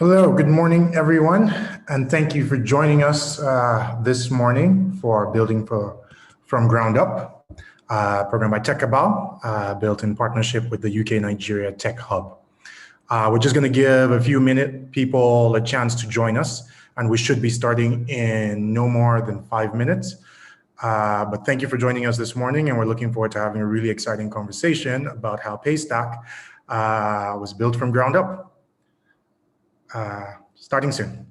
Hello, good morning, everyone, and thank you for joining us this morning for from Ground Up, program by TechCabal, built in partnership with the UK-Nigeria Tech Hub. We're just going to give a few people a chance to join us, and we should be starting in no more than 5 minutes. But thank you for joining us this morning, and we're looking forward to having a really exciting conversation about how Paystack was built from ground up. Starting soon.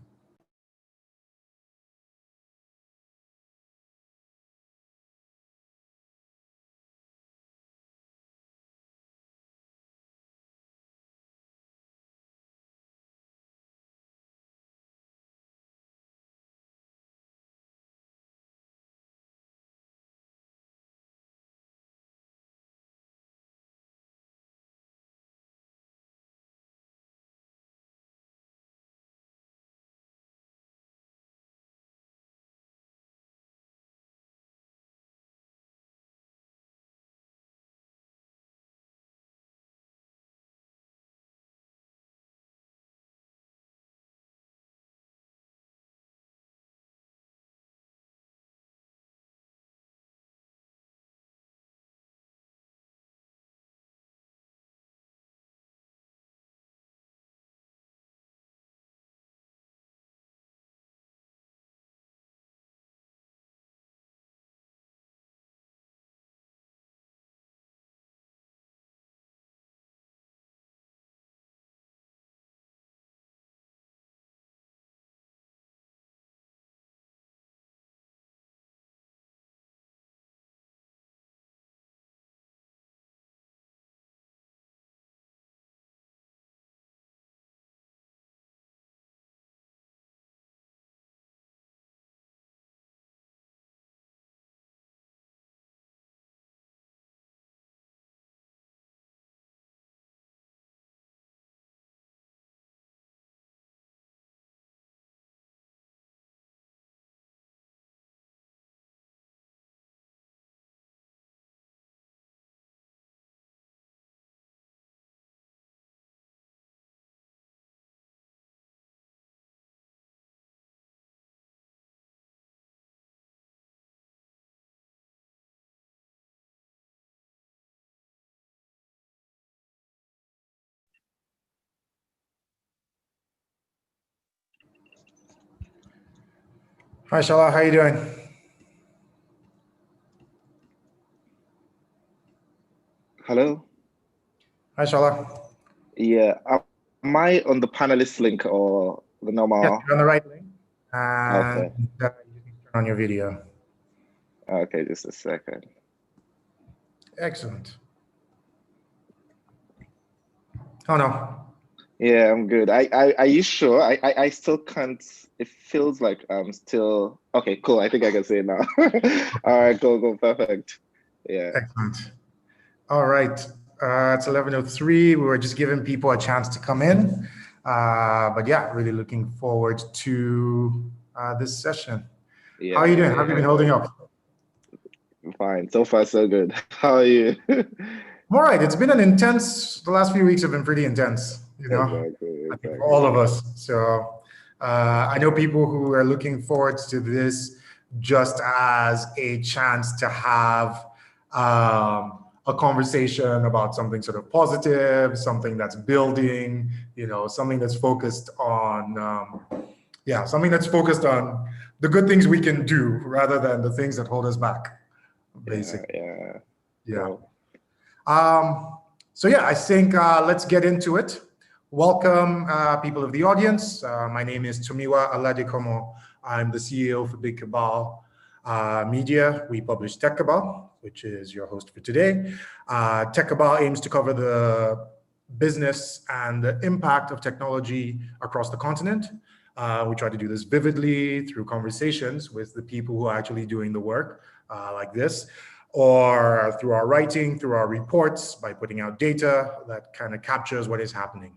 Hi, Shola, how are you doing? Hello? Hi, Shola. Yeah, am I on the panelist link or the normal? Yes, you're on the right link. Okay. You can turn on your video. Okay, just a second. Excellent. Oh, no. Yeah, I'm good. Are you sure? I still can't. It feels like I'm still. Okay, cool. I think I can say it now. All right, go, perfect. Yeah. Excellent. All right. It's 11:03. We were just giving people a chance to come in. But yeah, really looking forward to this session. Yeah. How are you doing? How have you been holding up? I'm fine. So far, so good. How are you? I'm all right. It's been the last few weeks have been pretty intense, Exactly. I think for all of us. So I know people who are looking forward to this just as a chance to have a conversation about something sort of positive, something that's building, something that's focused on, something that's focused on the good things we can do rather than the things that hold us back, basically. Yeah. Cool. So yeah, I think let's get into it. Welcome, people of the audience. My name is Tomiwa Aladekomo. I'm the CEO for TechCabal Media. We publish TechCabal, which is your host for today. TechCabal aims to cover the business and the impact of technology across the continent. We try to do this vividly through conversations with the people who are actually doing the work like this, or through our writing, through our reports, by putting out data that kind of captures what is happening.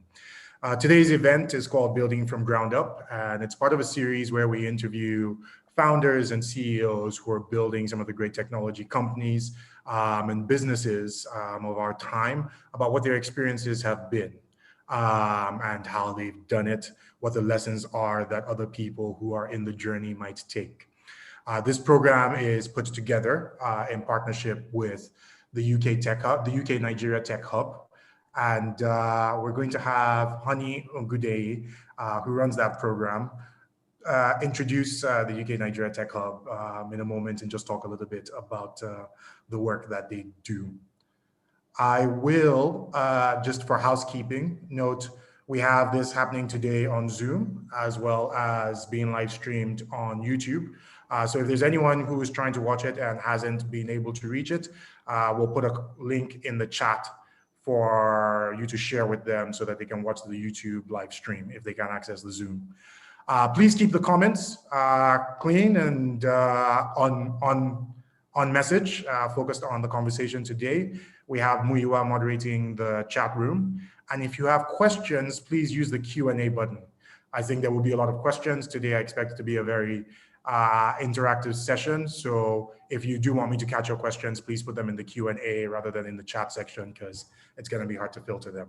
Today's event is called Building from Ground Up, and it's part of a series where we interview founders and CEOs who are building some of the great technology companies and businesses of our time about what their experiences have been. and how they've done it, what the lessons are that other people who are in the journey might take. This program is put together in partnership with the UK Tech Hub, the UK Nigeria Tech Hub. And we're going to have Honey Ongudei, who runs that program, introduce the UK Nigeria Tech Hub in a moment and just talk a little bit about the work that they do. I will, just for housekeeping, note we have this happening today on Zoom as well as being live streamed on YouTube. So if there's anyone who is trying to watch it and hasn't been able to reach it, we'll put a link in the chat for you to share with them so that they can watch the YouTube live stream if they can access the Zoom. Please keep the comments clean and on message, focused on the conversation today. We have Muyiwa moderating the chat room. And if you have questions, please use the Q&A button. I think there will be a lot of questions today. I expect it to be a very interactive session. So if you do want me to catch your questions, please put them in the Q&A rather than in the chat section, because it's going to be hard to filter them.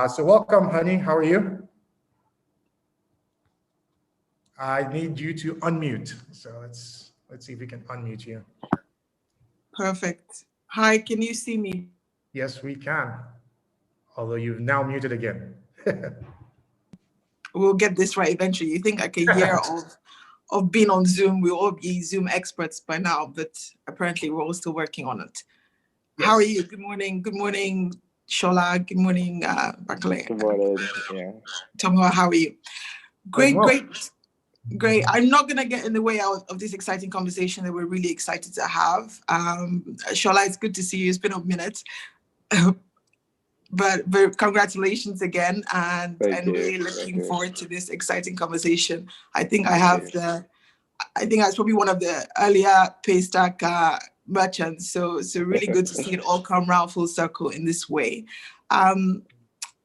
So welcome, Honey. How are you? I need you to unmute. So let's see if we can unmute you. Perfect. Hi, can you see me? Yes, we can. Although you've now muted again. We'll get this right eventually. You think like a year of being on Zoom, we'll all be Zoom experts by now, but apparently we're all still working on it. Yes. How are you? Good morning. Good morning, Shola. Good morning, Bakale. Good morning. Yeah. Tomoa, how are you? Great. I'm not going to get in the way of this exciting conversation that we're really excited to have. Shola, it's good to see you. It's been a minute. But congratulations again, and really looking forward to this exciting conversation. I think I think I was probably one of the earlier Paystack merchants, so really good to see it all come around full circle in this way.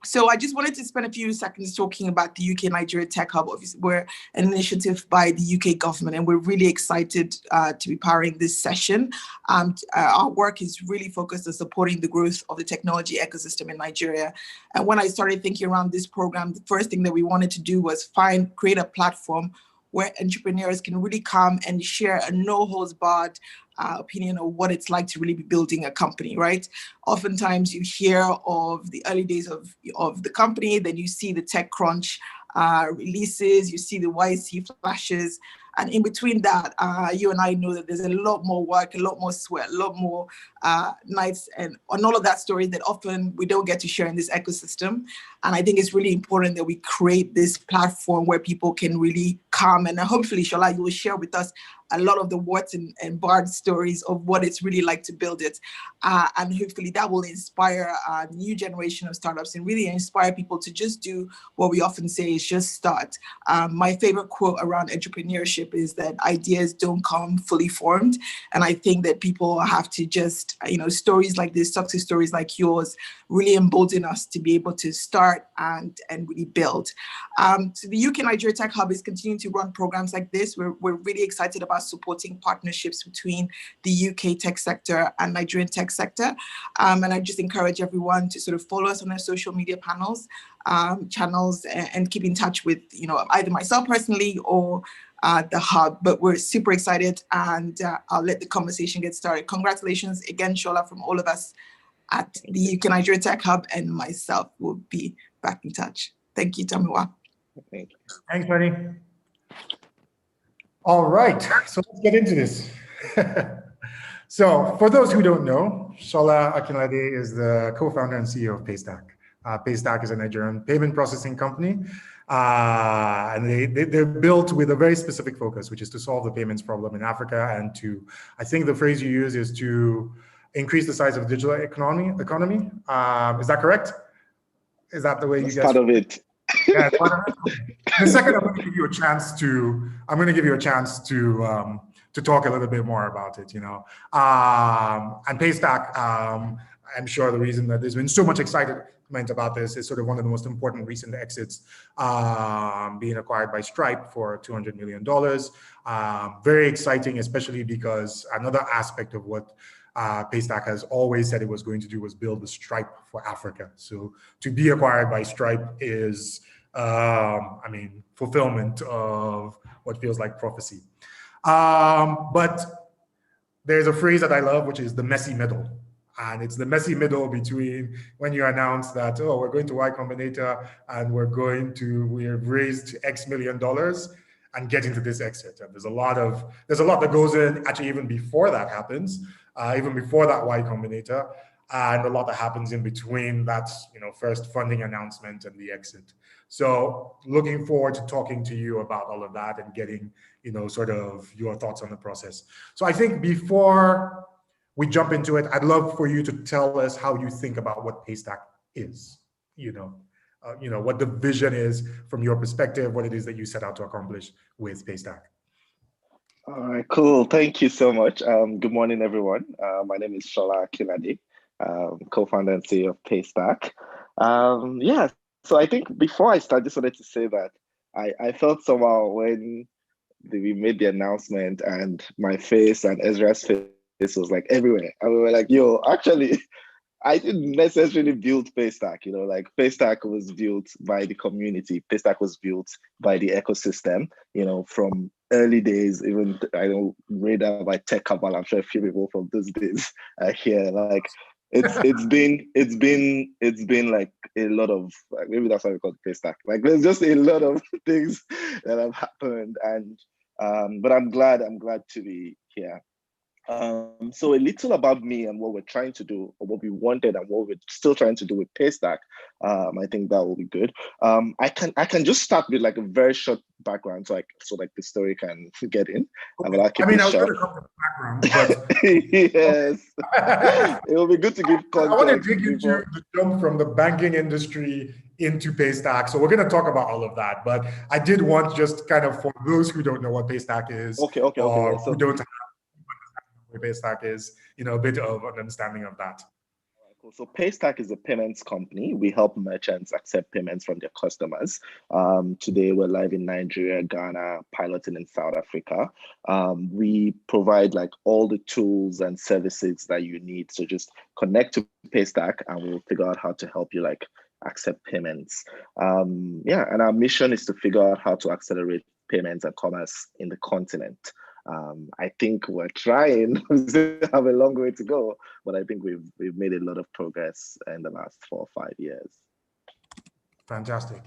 So I just wanted to spend a few seconds talking about the UK Nigeria Tech Hub. Obviously, we're an initiative by the UK government, and we're really excited to be powering this session. Our work is really focused on supporting the growth of the technology ecosystem in Nigeria. And when I started thinking around this program, the first thing that we wanted to do was create a platform where entrepreneurs can really come and share a no-holds-barred opinion of what it's like to really be building a company, right? Oftentimes you hear of the early days of the company, then you see the tech crunch releases, you see the YC flashes, and in between that, you and I know that there's a lot more work, a lot more sweat, a lot more nights, and on all of that story that often we don't get to share in this ecosystem. And I think it's really important that we create this platform where people can really come, and hopefully, Shola, you will share with us a lot of the warts and barred stories of what it's really like to build it. And hopefully that will inspire a new generation of startups and really inspire people to just do what we often say is just start. My favorite quote around entrepreneurship is that ideas don't come fully formed. And I think that people have to just, stories like this, success stories like yours, really embolden us to be able to start and really build. So the UK Nigeria Tech Hub is continuing to run programs like this. We're really excited about supporting partnerships between the UK tech sector and Nigerian tech sector. And I just encourage everyone to sort of follow us on our social media channels and keep in touch with, either myself personally or the hub. But we're super excited, and I'll let the conversation get started. Congratulations again, Shola, from all of us at the UK Nigeria Tech Hub, and myself will be back in touch. Thank you, Tomiwa. Thank you. Thanks, Honey. All right, so let's get into this. So for those who don't know, Shola Akinlade is the co-founder and CEO of Paystack. Paystack is a Nigerian payment processing company, and they're built with a very specific focus, which is to solve the payments problem in Africa, and to, I think the phrase you use is to increase the size of the digital economy. Is that correct? Is that the way you guys? Part of it. Yeah, in a second, I'm going to give you a chance to talk a little bit more about it, and Paystack, I'm sure the reason that there's been so much excitement about this is sort of one of the most important recent exits, being acquired by Stripe for $200 million. Very exciting, especially because another aspect of what Paystack has always said it was going to do was build the Stripe for Africa. So to be acquired by Stripe is, I mean, fulfillment of what feels like prophecy. But there's a phrase that I love, which is the messy middle. And it's the messy middle between when you announce that, oh, we're going to Y Combinator and we have raised X million dollars and getting to this exit. And there's a lot that goes in actually even before that happens, even before that Y Combinator, and a lot that happens in between that, first funding announcement and the exit. So looking forward to talking to you about all of that and getting, sort of your thoughts on the process. So I think before we jump into it, I'd love for you to tell us how you think about what Paystack is, what the vision is from your perspective, what it is that you set out to accomplish with Paystack. All right, cool. Thank you so much. Good morning, everyone. My name is Shola Akinlade, co-founder and CEO of Paystack. So I think before I start, just wanted to say that I felt somehow when we made the announcement and my face and Ezra's face was like everywhere. And we were like, yo, actually, I didn't necessarily build Paystack, Paystack was built by the community. Paystack was built by the ecosystem, from early days, even I know radar by TechCabal. I'm sure a few people from those days are here. It's been like a lot of, maybe that's why we call it Paystack. There's just a lot of things that have happened, and but I'm glad to be here. So a little about me and what we're trying to do, or what we wanted and what we're still trying to do with Paystack. I think that will be good. I can just start with a very short background, so the story can get in. Okay. I mean, I was going to come to the background, but yes, it will be good to give context. I want to dig into the jump from the banking industry into Paystack. So we're going to talk about all of that, but I did want just kind of for those who don't know what Paystack is, okay. Who don't have what Paystack is, a bit of an understanding of that. Cool. So Paystack is a payments company. We help merchants accept payments from their customers. Today we're live in Nigeria, Ghana, piloting in South Africa. We provide all the tools and services that you need. So just connect to Paystack and we'll figure out how to help you accept payments. And our mission is to figure out how to accelerate payments and commerce in the continent. I think we're trying. We still have a long way to go, but I think we've made a lot of progress in the last 4 or 5 years. Fantastic.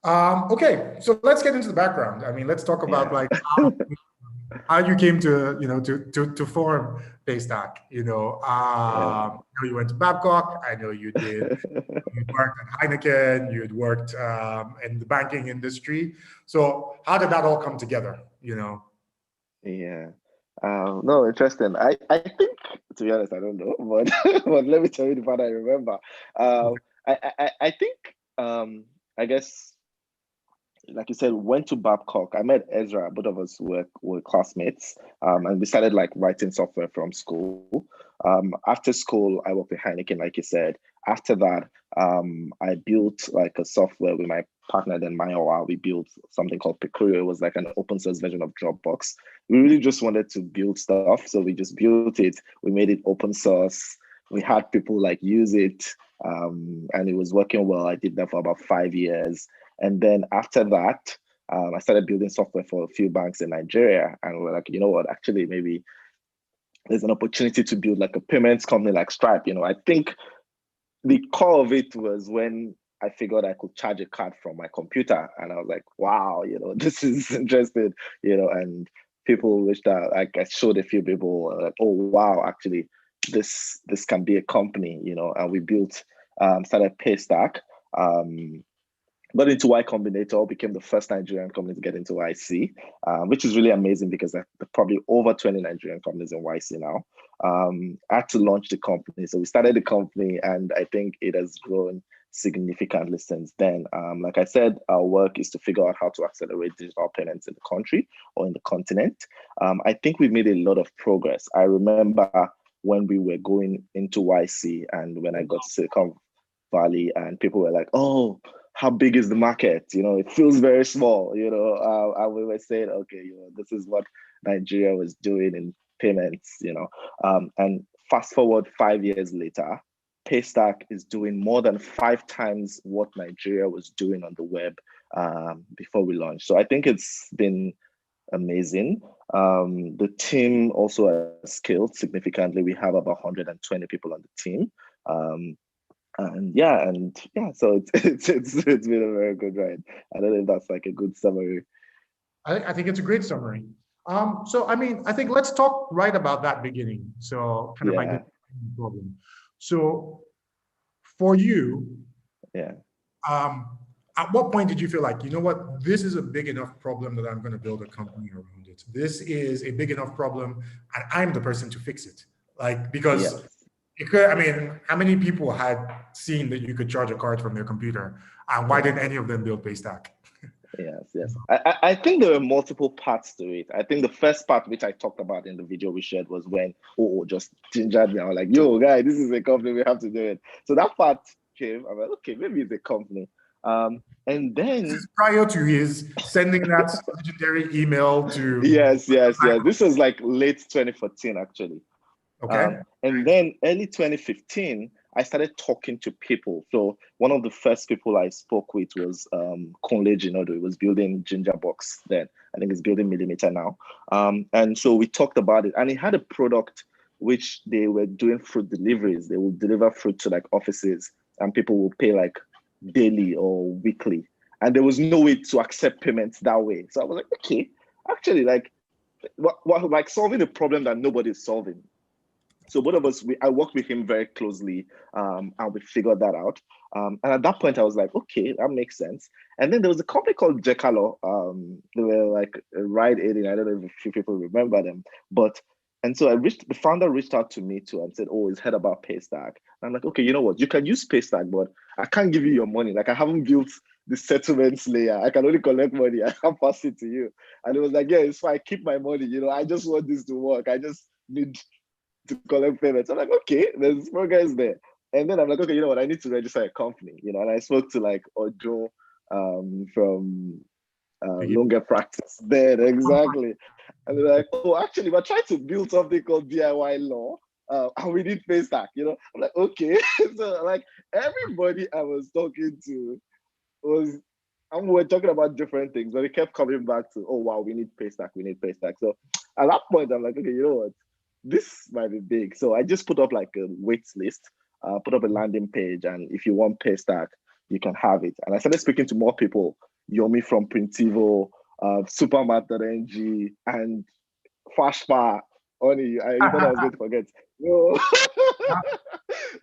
Okay, so let's get into the background. I mean, let's talk about how you came to to form Paystack. I know you went to Babcock. I know you did. You worked at Heineken. You had worked in the banking industry. So how did that all come together? Yeah. No, interesting. I think, to be honest, I don't know, but but let me tell you the part I remember. I think I guess, like you said, went to Babcock. I met Ezra. Both of us were classmates, and we started writing software from school. After school, I worked with Heineken, like you said. After that, I built a software with my partner, then Mayowa. We built something called Picurio. It was an open source version of Dropbox. We really just wanted to build stuff, so we just built it. We made it open source. We had people use it, and it was working well. I did that for about 5 years. And then after that, I started building software for a few banks in Nigeria. And we're like, you know what, actually, maybe there's an opportunity to build a payments company like Stripe. I think the core of it was when I figured I could charge a card from my computer. And I was like, wow, this is interesting, and people reached out. I showed a few people oh, wow, actually, this can be a company, and we built, started Paystack. Got into Y Combinator, became the first Nigerian company to get into YC, which is really amazing because there are probably over 20 Nigerian companies in YC now. I had to launch the company. So we started the company, and I think it has grown significantly since then. Like I said, our work is to figure out how to accelerate digital payments in the country or in the continent. I think we've made a lot of progress. I remember when we were going into YC and when I got to Silicon Valley and people were like, oh, how big is the market? It feels very small, and we were saying, okay, this is what Nigeria was doing in payments, and fast forward 5 years later, Paystack is doing more than 5 times what Nigeria was doing on the web before we launched. So I think it's been amazing. The team also has scaled significantly. We have about 120 people on the team. So it's been a very good ride. I don't know if that's like a good summary. I think it's a great summary. So I mean, I think let's talk right about that beginning. So kind of like the problem. So for you, at what point did you feel like, you know what, this is a big enough problem that I'm going to build a company around it? This is a big enough problem, and I'm the person to fix it. Like, because I mean, how many people had seen that you could charge a card from your computer, and why didn't any of them build Paystack? Yes. I think there were multiple parts to it. I think the first part, which I talked about in the video we shared, was when just gingered me. I was like, yo, guy, this is a company, we have to do it. So that part came. I'm like, okay, maybe it's a company. And then this is prior to his sending that legendary email to yes. This was like late 2014, actually. Okay. And then early 2015, I started talking to people. So one of the first people I spoke with was Akinlade. He was building Gingerbox then. I think he's building Millimeter now. And so we talked about it, and he had a product which they were doing fruit deliveries. They would deliver fruit to like offices, and people will pay like daily or weekly. And there was no way to accept payments that way. So I was like, okay, actually, like, like solving a problem that nobody's solving. So both of us, I worked with him very closely, and we figured that out. And at that point, I was like, okay, that makes sense. And then there was a company called TechCabal. They were like a ride hailing. I don't know if a few people remember them, and so the founder reached out to me too and said, oh, he's heard about Paystack. And I'm like, okay, you know what? You can use Paystack, but I can't give you your money. Like, I haven't built the settlements layer. I can only collect money. I can't pass it to you. And it was like, yeah, it's fine. Keep my money. I just want this to work. I just need to collect payments. I'm like, okay, there's 4 guys there. And then I'm like, okay, you know what? I need to register a company, and I spoke to like Ojo from Longer Practice there, exactly. And they're like, oh, actually, we're trying to build something called DIY law, and we need Paystack, I'm like, okay. So like everybody I was talking to and we're talking about different things, but it kept coming back to, oh wow, we need Paystack. So at that point, I'm like, okay, you know what? This might be big. So I just put up like a wait list, put up a landing page, and if you want Paystack, you can have it. And I started speaking to more people, Yomi from Printivo, Supermat.ng, and Fashpa. Only, I thought I was going to forget. No.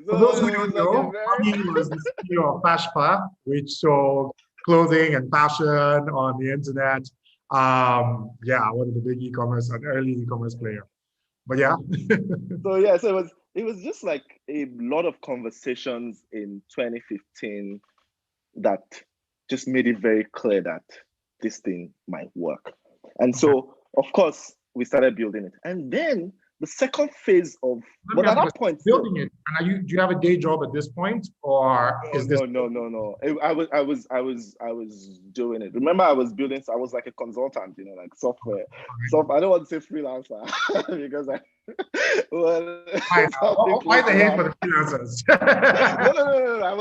For those who don't know, Yomi was the CEO of Fashpa, which sold clothing and fashion on the internet. One of the big an early e-commerce player. But yeah. So it was just like a lot of conversations in 2015 that just made it very clear that this thing might work. And so, of course, we started building it. And then the second phase of, but at that point, building it. And do you have a day job at this point, or is this? No. I was doing it. Remember, I was building. I was like a consultant, like software. So I don't want to say freelancer because why the hate for the freelancers? No. I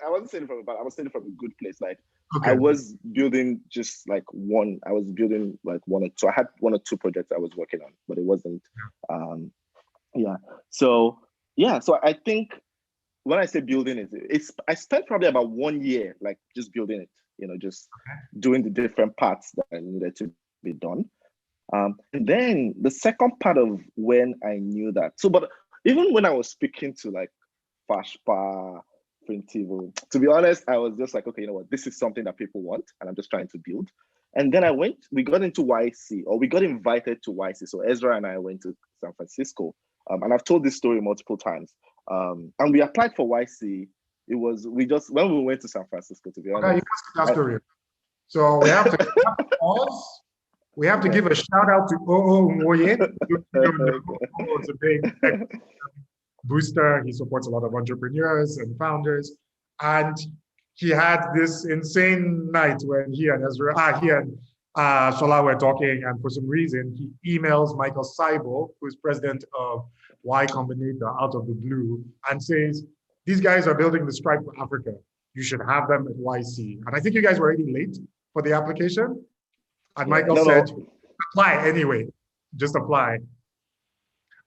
wasn't saying from, but I was saying from a good place. Like, okay. I was building just like one. I was building like one or two. I had 1 or 2 projects I was working on, but it wasn't. So I think when I say building it, I spent probably about 1 year like just building it, just doing the different parts that needed to be done. And then the second part of when I knew that, but even when I was speaking to like Fashpa, Printivo, to be honest, I was just like, okay, you know what, this is something that people want, and I'm just trying to build. And then we got into YC, or we got invited to YC. So Ezra and I went to San Francisco. And I've told this story multiple times. And we applied for YC. When we went to San Francisco, to be honest. You must that story. So we have to pause. We have to give a shout out to Oo Nwoye. Oo is a big booster. He supports a lot of entrepreneurs and founders. And he had this insane night when he and Shola were talking, and for some reason, he emails Michael Seibel, who is president of Y Combinator, out of the blue, and says, these guys are building the Stripe for Africa. You should have them at YC. And I think you guys were already late for the application. And Michael said, apply anyway, just apply.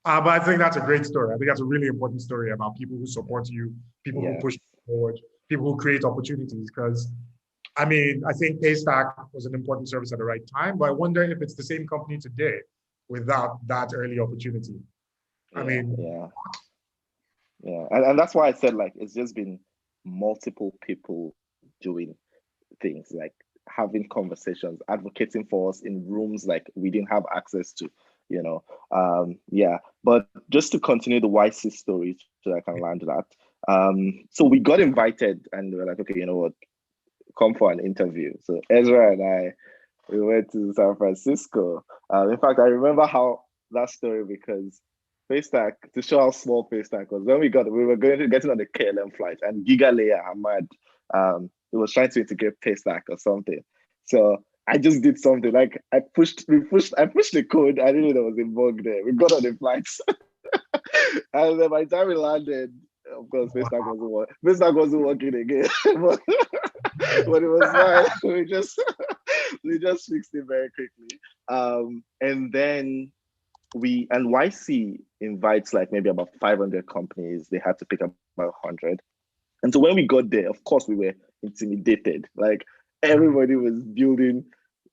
But I think that's a great story. I think that's a really important story about people who support you, people who push you forward, people who create opportunities. Because, I mean, I think Paystack was an important service at the right time, but I wonder if it's the same company today without that early opportunity. And that's why I said, like, it's just been multiple people doing things, like having conversations, advocating for us in rooms like we didn't have access to, you know. But just to continue the YC story, so I can land that. So we got invited and we were like, okay, you know what, come for an interview. So Ezra and I, we went to San Francisco. In fact, I remember how that story, because Paystack, to show how small Paystack was, when we were getting on the KLM flight, and Giga Leia Ahmad, he was trying to integrate Paystack or something. So I just did something, like I pushed the code. I didn't know there was a bug there. We got on the flights. And then by the time we landed, of course, Paystack wasn't working again. but it was fine. We just fixed it very quickly. And then YC invites like maybe about 500 companies. They had to pick up about 100. And so when we got there, of course, we were intimidated. Like everybody was building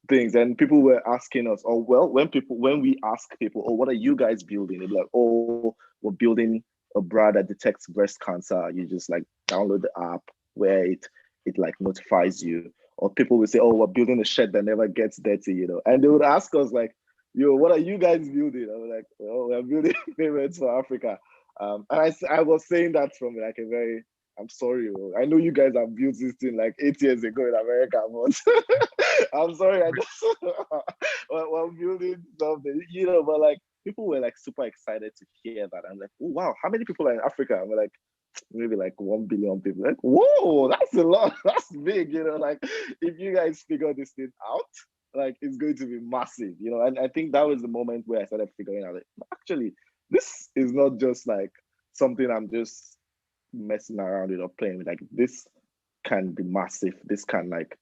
things, and people were asking us, oh, well, when we ask people, oh, what are you guys building? They're like, oh, we're building a bra that detects breast cancer. You just like download the app where it like notifies you. Or people will say, oh, we're building a shed that never gets dirty, you know. And they would ask us like, yo, what are you guys building? I was like, oh, we're building payments for Africa. And I was saying that from like a very, I'm sorry, I know you guys have built this thing like 8 years ago in America, but I'm sorry, I just, we're building something, you know, but like people were like super excited to hear that. I'm like, oh, wow, how many people are in Africa? And we're like, maybe like 1 billion people. Like, whoa, that's a lot, that's big, you know, like if you guys figure this thing out, like it's going to be massive, you know. And I think that was the moment where I started figuring out, like, actually, this is not just like something I'm just messing around with or playing with. Like this can be massive. This can like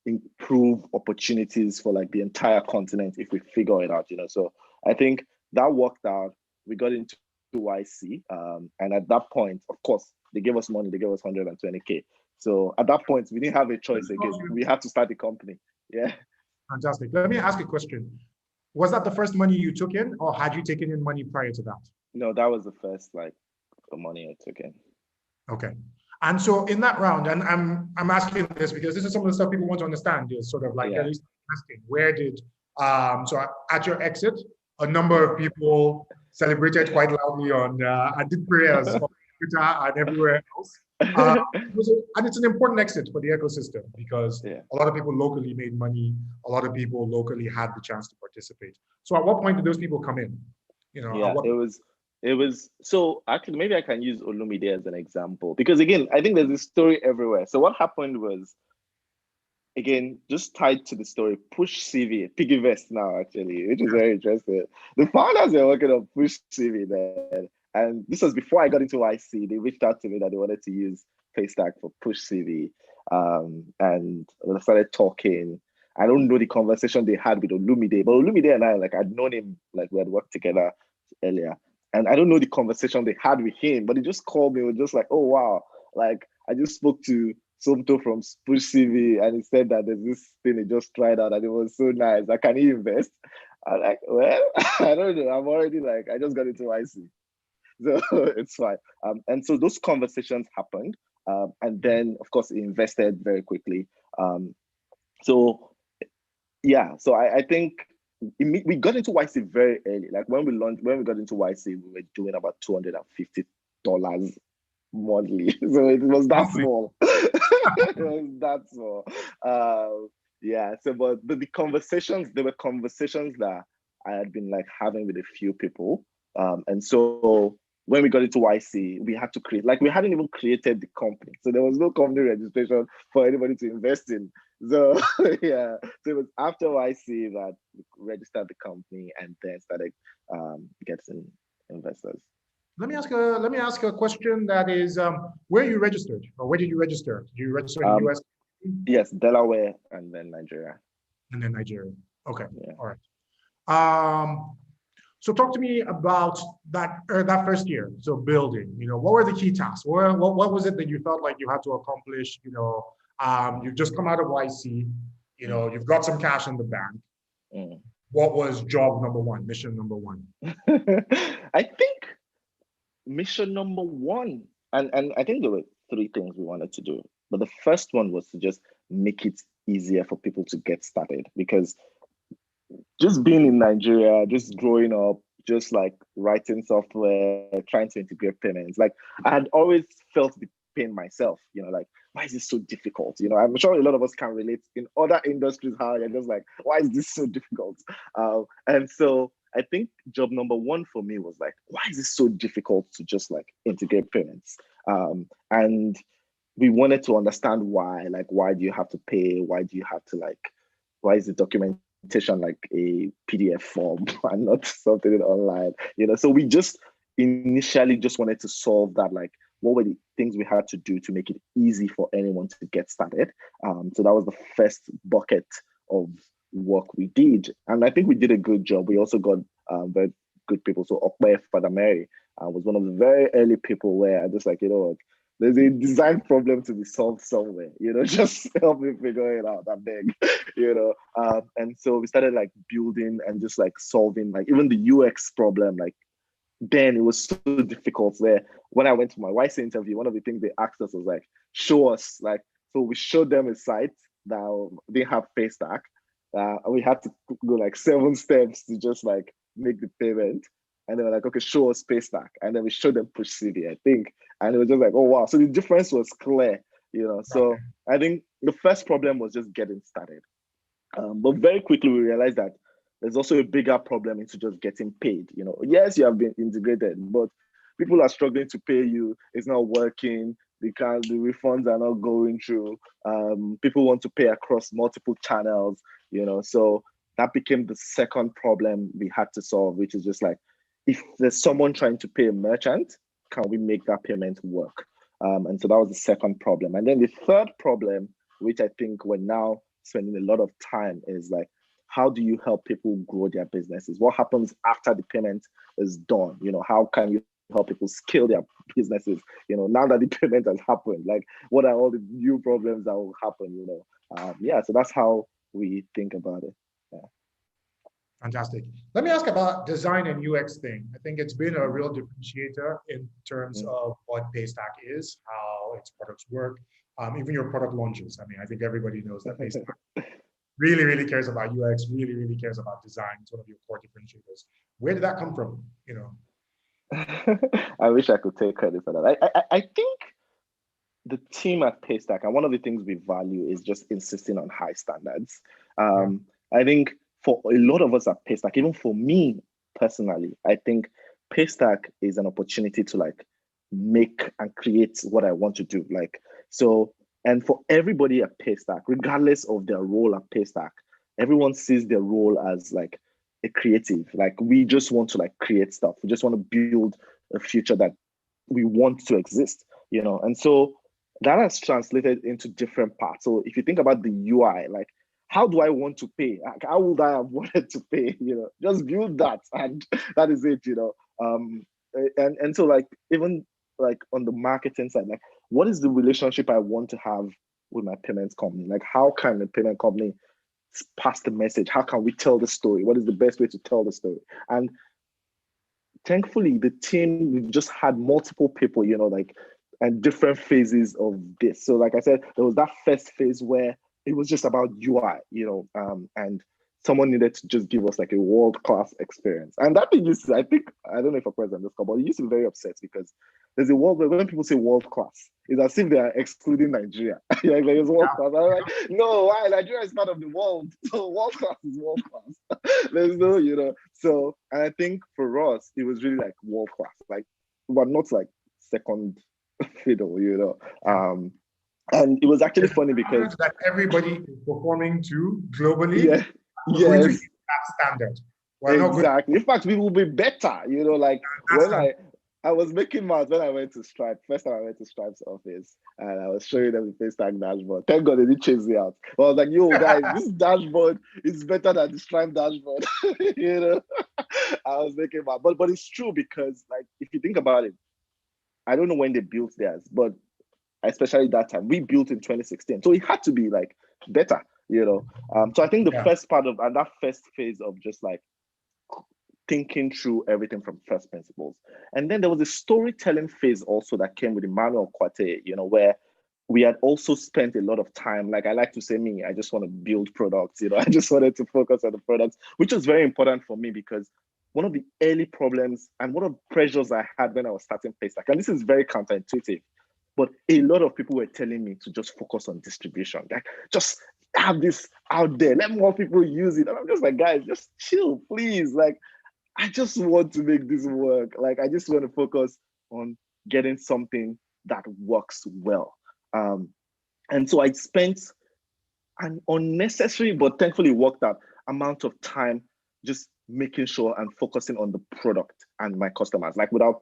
improve opportunities for like the entire continent if we figure it out, you know. So I think that worked out. We got into YC, and at that point, of course, they gave us money. They gave us 120K. So at that point, we didn't have a choice again. We had to start the company. Yeah. Fantastic. Let me ask you a question. Was that the first money you took in, or had you taken in money prior to that? No, that was the first like the money I took in. Okay. And so in that round, and I'm asking this because this is some of the stuff people want to understand, is sort of like at least asking, where did so at your exit, a number of people celebrated quite loudly on and did prayers on Twitter and everywhere else. And it's an important exit for the ecosystem because a lot of people locally made money. A lot of people locally had the chance to participate. So at what point did those people come in? You know, it was so actually maybe I can use Olumide as an example, because again, I think there's a story everywhere. So what happened was, again, just tied to the story, Push CV, Piggyvest now actually, which is very interesting. The founders were working on Push CV then. And this was before I got into YC. They reached out to me that they wanted to use Paystack for Push CV. And we started talking. I don't know the conversation they had with Olumide, but Olumide and I, like, I'd known him, like we had worked together earlier. And I don't know the conversation they had with him, but he just called me. It was just like, oh, wow. Like, I just spoke to Somto from Push CV, and he said that there's this thing he just tried out and it was so nice. Like, can he invest? I'm like, well, I don't know. I'm already like, I just got into YC. So it's fine. And so those conversations happened. And then, of course, he invested very quickly. So I think we got into YC very early. Like when we got into YC, we were doing about $250 monthly. So it was that small. It was that small. So but the conversations, there were conversations that I had been like having with a few people. And so when we got into YC, we had to create, like we hadn't even created the company. So there was no company registration for anybody to invest in. So yeah, so it was after YC that we registered the company and then started getting investors. Let me ask a question that is, where you registered, or where did you register? Did you register in the US? Yes, Delaware and then Nigeria. And then Nigeria. Okay, yeah. All right. So talk to me about that first year. So building, what were the key tasks? What was it that you felt like you had to accomplish? You've just come out of YC, you've got some cash in the bank. What was job number one, mission number one? I think mission number one, and I think there were three things we wanted to do. But the first one was to just make it easier for people to get started, because just being in Nigeria, just growing up, just like writing software, trying to integrate payments, like I had always felt the pain myself, like, why is this so difficult? I'm sure a lot of us can relate in other industries how you're just like, why is this so difficult? And so I think job number one for me was like, why is this so difficult to just like integrate payments? And we wanted to understand why, like, why do you have to pay? Why do you have to why is the documentation like a PDF form and not something online? So we just initially just wanted to solve that, like, what were the things we had to do to make it easy for anyone to get started? So that was the first bucket of work we did. And I think we did a good job. We also got very good people. So Okpe Father Mary was one of the very early people where I just like, there's a design problem to be solved somewhere, just help me figure it out, I beg, and so we started like building and just like solving like even the UX problem. Like then it was so difficult there. When I went to my YC interview, one of the things they asked us was like, show us, like, so we showed them a site that they have Paystack. And we had to go like 7 steps to just like make the payment. And they were like, okay, show us Paystack. And then we showed them Push CD, I think. And it was just like, oh, wow. So the difference was clear, So Okay. I think the first problem was just getting started. But very quickly, we realized that there's also a bigger problem into just getting paid. Yes, you have been integrated, but people are struggling to pay you. It's not working. The refunds are not going through. People want to pay across multiple channels, So that became the second problem we had to solve, which is just like, if there's someone trying to pay a merchant, can we make that payment work? And so that was the second problem. And then the third problem, which I think we're now spending a lot of time, is like, how do you help people grow their businesses? What happens after the payment is done? How can you help people scale their businesses? Now that the payment has happened, like, what are all the new problems that will happen? So that's how we think about it. Yeah. Fantastic. Let me ask about design and UX thing. I think it's been a real differentiator in terms of what Paystack is, how its products work, even your product launches. I mean, I think everybody knows that Paystack really, really cares about UX, really, really cares about design. It's one of your core differentiators. Where did that come from? I wish I could take credit for that. I think the team at Paystack, and one of the things we value is just insisting on high standards. I think for a lot of us at Paystack, even for me personally, I think Paystack is an opportunity to like make and create what I want to do. And for everybody at Paystack, regardless of their role at Paystack, everyone sees their role as like a creative. Like, we just want to like create stuff. We just want to build a future that we want to exist, And so that has translated into different parts. So if you think about the UI, like, how do I want to pay? Like, how would I have wanted to pay? Just build that, and that is it. And so like, even like on the marketing side, like, what is the relationship I want to have with my payments company? Like, how can the payment company pass the message? How can we tell the story? What is the best way to tell the story? And thankfully, the team, we've just had multiple people, and different phases of this. So like I said, there was that first phase where it was just about UI, and someone needed to just give us like a world-class experience. And that thing used to, I think, I don't know if a president this call, but it used to be very upset, because there's a world where when people say world-class, it's as if they are excluding Nigeria. like it's world-class. I'm like, no, why? Nigeria is part of the world. So world-class is world-class. There's no, So, and I think for us, it was really like world-class, like, but not like second fiddle, And it was actually funny because that everybody is performing to globally. Yeah. We're going to Yes. hit that standard. We're Exactly. In fact, we will be better. You know, like when I was making maths when I went to Stripe. First time I went to Stripe's office and I was showing them the Paystack dashboard. Thank God they didn't chase me out. But I was like, yo, guys, this dashboard is better than the Stripe dashboard. You know, I was making maths. But it's true because, like, if you think about it, I don't know when they built theirs, but especially that time, we built in 2016. So it had to be like better, you know. So I think the first part of, and that first phase of just like thinking through everything from first principles. And then there was a storytelling phase also that came with Emmanuel Kwate, you know, where we had also spent a lot of time, like I like to say I just want to build products, you know, I just wanted to focus on the products, which was very important for me because one of the early problems and one of the pressures I had when I was starting Paystack, and this is very counterintuitive, but a lot of people were telling me to just focus on distribution, like just have this out there, let more people use it. And I'm just like, guys, just chill, please. Like, I just want to make this work. Like, I just want to focus on getting something that works well. And so I spent an unnecessary, but thankfully worked out amount of time just making sure and focusing on the product and my customers, like without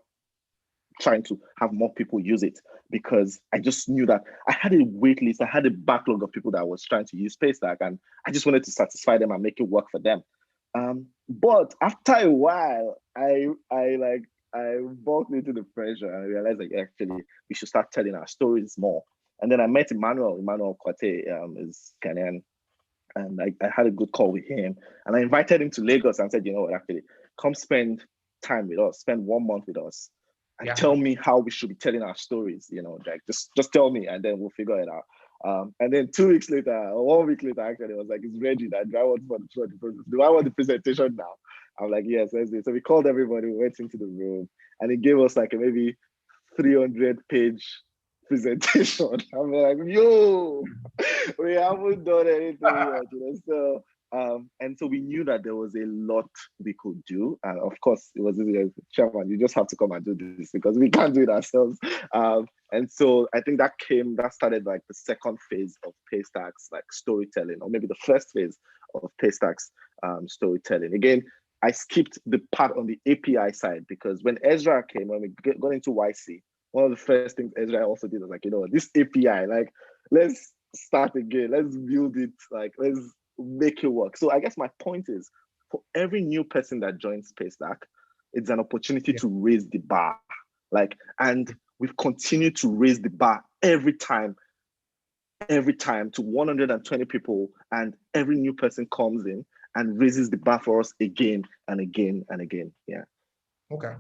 trying to have more people use it, because I just knew that I had a wait list, I had a backlog of people that was trying to use Paystack, and I just wanted to satisfy them and make it work for them. But after a while, I bumped into the pressure and I realized like actually we should start telling our stories more. And then I met Emmanuel Kwate, is Ghanaian, and I had a good call with him. And I invited him to Lagos and said, you know what, actually, come spend time with us, spend 1 month with us, and tell me how we should be telling our stories. You know, like just tell me, and then we'll figure it out. And then 2 weeks later, or 1 week later, actually, I was like, it's ready. Do I want the presentation now? I'm like, yes, let's do it. So we called everybody, we went into the room, and it gave us like a maybe 300-page presentation. I'm like, yo, we haven't done anything yet, you know. So and so we knew that there was a lot we could do. And of course, it was Chairman, you just have to come and do this because we can't do it ourselves. And so I think that started like the second phase of Paystack's like storytelling, or maybe the first phase of Paystack's storytelling. Again, I skipped the part on the API side because when Ezra came, when we got into YC, one of the first things Ezra also did was like, you know, this API, like, let's start again, let's build it, like, let's make it work. So I guess my point is, for every new person that joins Paystack, it's an opportunity to raise the bar. Like, and we've continued to raise the bar every time to 120 people, and every new person comes in and raises the bar for us again and again and again. Yeah. Okay.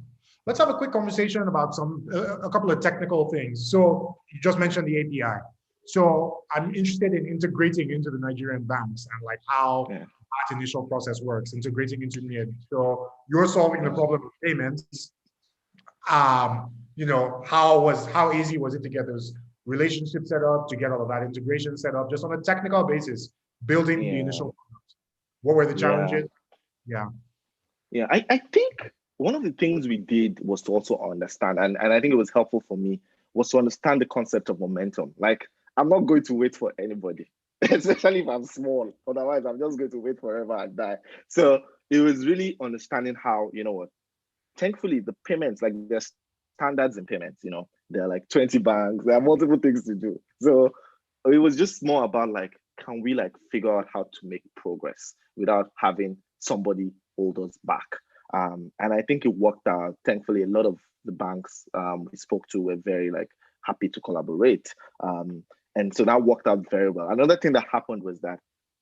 Let's have a quick conversation about a couple of technical things. So you just mentioned the API. So I'm interested in integrating into the Nigerian banks and like how that initial process works, integrating into NID. So you're solving the problem of payments. You know, how easy was it to get those relationships set up, to get all of that integration set up, just on a technical basis, building the initial product? What were the challenges? Yeah, I think one of the things we did was to also understand, and I think it was helpful for me, was to understand the concept of momentum. Like, I'm not going to wait for anybody, especially if I'm small. Otherwise, I'm just going to wait forever and die. So it was really understanding how, you know what, thankfully, the payments, like there's standards in payments, you know, there are like 20 banks, there are multiple things to do. So it was just more about like, can we like figure out how to make progress without having somebody hold us back? And I think it worked out. Thankfully, a lot of the banks we spoke to were very like happy to collaborate. And so that worked out very well. Another thing that happened was that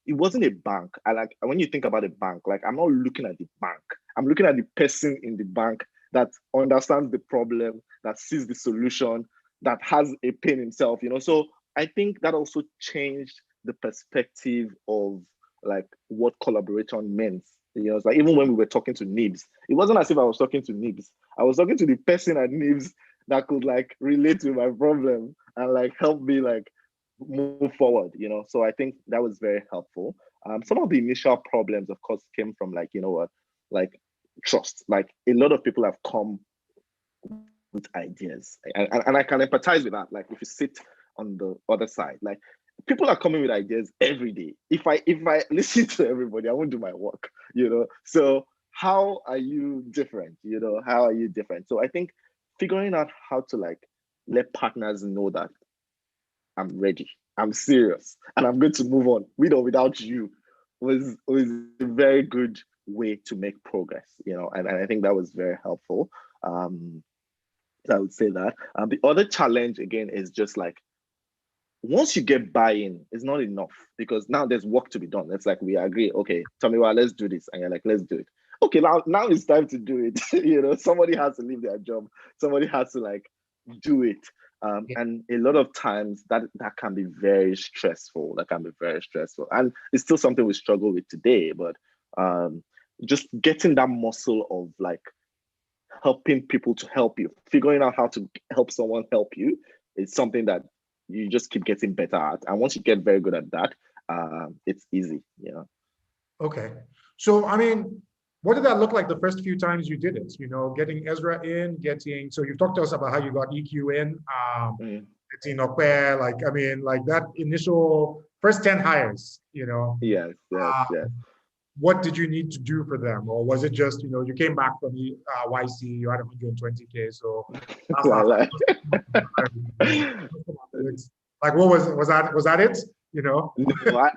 it wasn't a bank. When you think about a bank, like I'm not looking at the bank. I'm looking at the person in the bank that understands the problem, that sees the solution, that has a pain himself, you know. So I think that also changed the perspective of like what collaboration meant. You know, it's like even when we were talking to Nibs, it wasn't as if I was talking to Nibs. I was talking to the person at Nibs that could like relate to my problem and like help me like move forward, you know. So I think that was very helpful. Some of the initial problems, of course, came from like, you know what, like trust. Like a lot of people have come with ideas, and I can empathize with that. Like if you sit on the other side. Like, people are coming with ideas every day. If I listen to everybody, I won't do my work, So how are you different? How are you different? So I think figuring out how to like let partners know that I'm ready, I'm serious, and I'm going to move on with or without you was a very good way to make progress, and I think that was very helpful. I would say that. The other challenge again is just like, once you get buy-in, it's not enough, because now there's work to be done. It's like, we agree, okay, Tomiwa, let's do this. And you're like, let's do it. Okay, now it's time to do it. Somebody has to leave their job. Somebody has to like do it. And a lot of times that can be very stressful. And it's still something we struggle with today, but just getting that muscle of like helping people to help you, figuring out how to help someone help you, is something that you just keep getting better at. And once you get very good at that, it's easy, Okay. So, I mean, what did that look like the first few times you did it? Getting Ezra in, so you've talked to us about how you got EQ in, getting Okwe, like that initial first 10 hires, Yes. What did you need to do for them? Or was it just, you came back from the YC, you had 120K, so like, what was that it? No,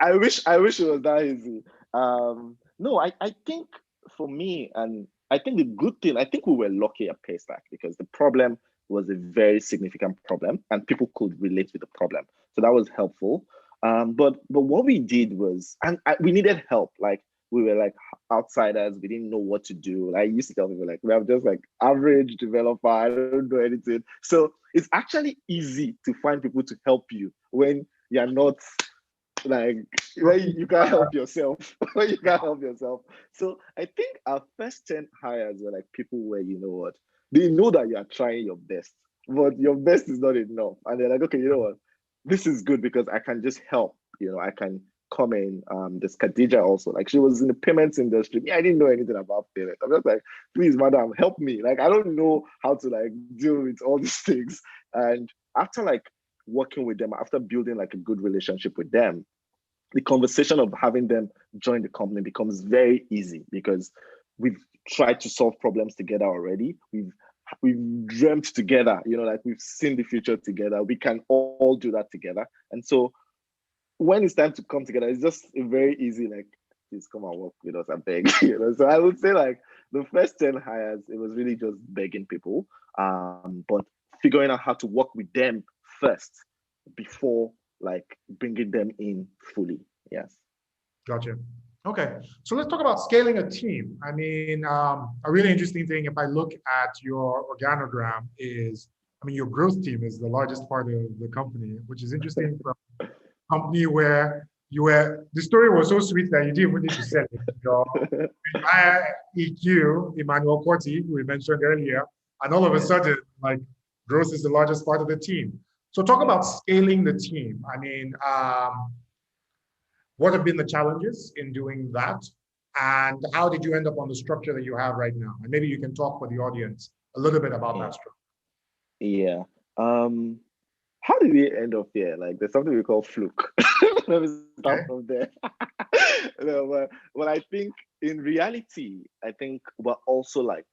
I wish it was that easy. No, I think for me, and I think the good thing, I think we were lucky at Paystack, because the problem was a very significant problem and people could relate with the problem. So that was helpful. But what we did was, and we needed help. Like, we were like outsiders. We didn't know what to do. I used to tell people like, I'm just like average developer. I don't know anything. So it's actually easy to find people to help you when you're not like, when you can't help yourself. So I think our first 10 hires were like people where, what, they know that you are trying your best, but your best is not enough. And they're like, okay, you know what, this is good because I can just help. I can come in. There's Khadija also, like, she was in the payments industry. I didn't know anything about payments. I'm just like, please, madam, help me. Like, I don't know how to like deal with all these things. And after like working with them, after building like a good relationship with them, the conversation of having them join the company becomes very easy, because we've tried to solve problems together already. We've dreamt together, like we've seen the future together. We can all do that together. And so when it's time to come together, it's just a very easy, like, please come and work with us, I beg. So I would say like the first 10 hires, it was really just begging people, but figuring out how to work with them first before like bringing them in fully. Yes. Gotcha. Okay, so let's talk about scaling a team. I mean, a really interesting thing, if I look at your organogram, is, your growth team is the largest part of the company, which is interesting from a company where the story was so sweet that you didn't even need to sell it. EQ, Emmanuel Corti, who we mentioned earlier, and all of a sudden, like, growth is the largest part of the team. So talk about scaling the team. What have been the challenges in doing that? And how did you end up on the structure that you have right now? And maybe you can talk for the audience a little bit about that structure. Yeah. How did we end up here? Like, there's something we call fluke. Let me start from there. No, but I think in reality, I think we're also like,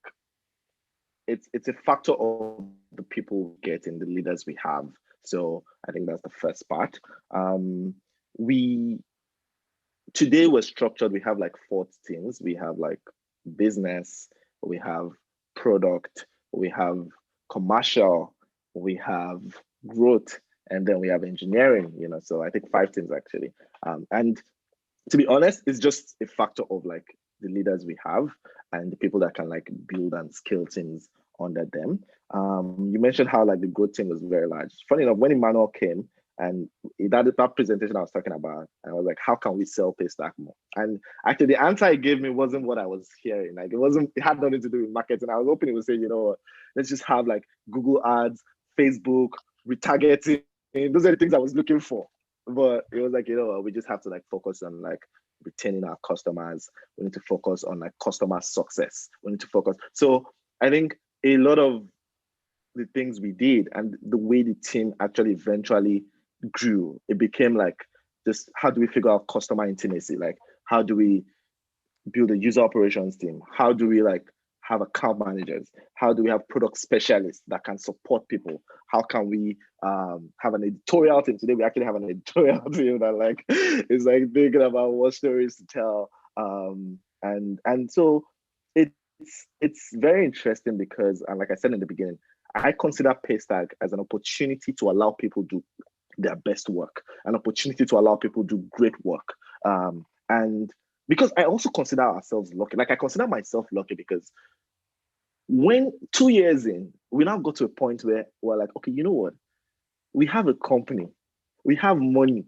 it's a factor of the people we get and the leaders we have. So I think that's the first part. Today we're structured, we have like 4 teams. We have like business, we have product, we have commercial, we have growth, and then we have engineering, so I think 5 teams actually. And to be honest, it's just a factor of like the leaders we have and the people that can like build and scale teams under them. You mentioned how like the growth team was very large. Funny enough, when Emmanuel came, and that presentation I was talking about, I was like, how can we sell Paystack more? And actually the answer he gave me wasn't what I was hearing. Like, it had nothing to do with marketing. I was hoping it would say, what, let's just have like Google ads, Facebook, retargeting. Those are the things I was looking for. But it was like, we just have to like focus on like retaining our customers. We need to focus on like customer success. We need to focus. So I think a lot of the things we did and the way the team actually eventually grew, it became like just how do we figure out customer intimacy? Like how do we build a user operations team? How do we like have account managers? How do we have product specialists that can support people? How can we have an editorial team? Today we actually have an editorial team that like is like thinking about what stories to tell. And so it's very interesting because, and like I said in the beginning, I consider Paystack as an opportunity to allow people do their best work, an opportunity to allow people do great work. And because I also consider ourselves lucky, like I consider myself lucky because when 2 years in, we now go to a point where we're like, okay, you know what? We have a company, we have money.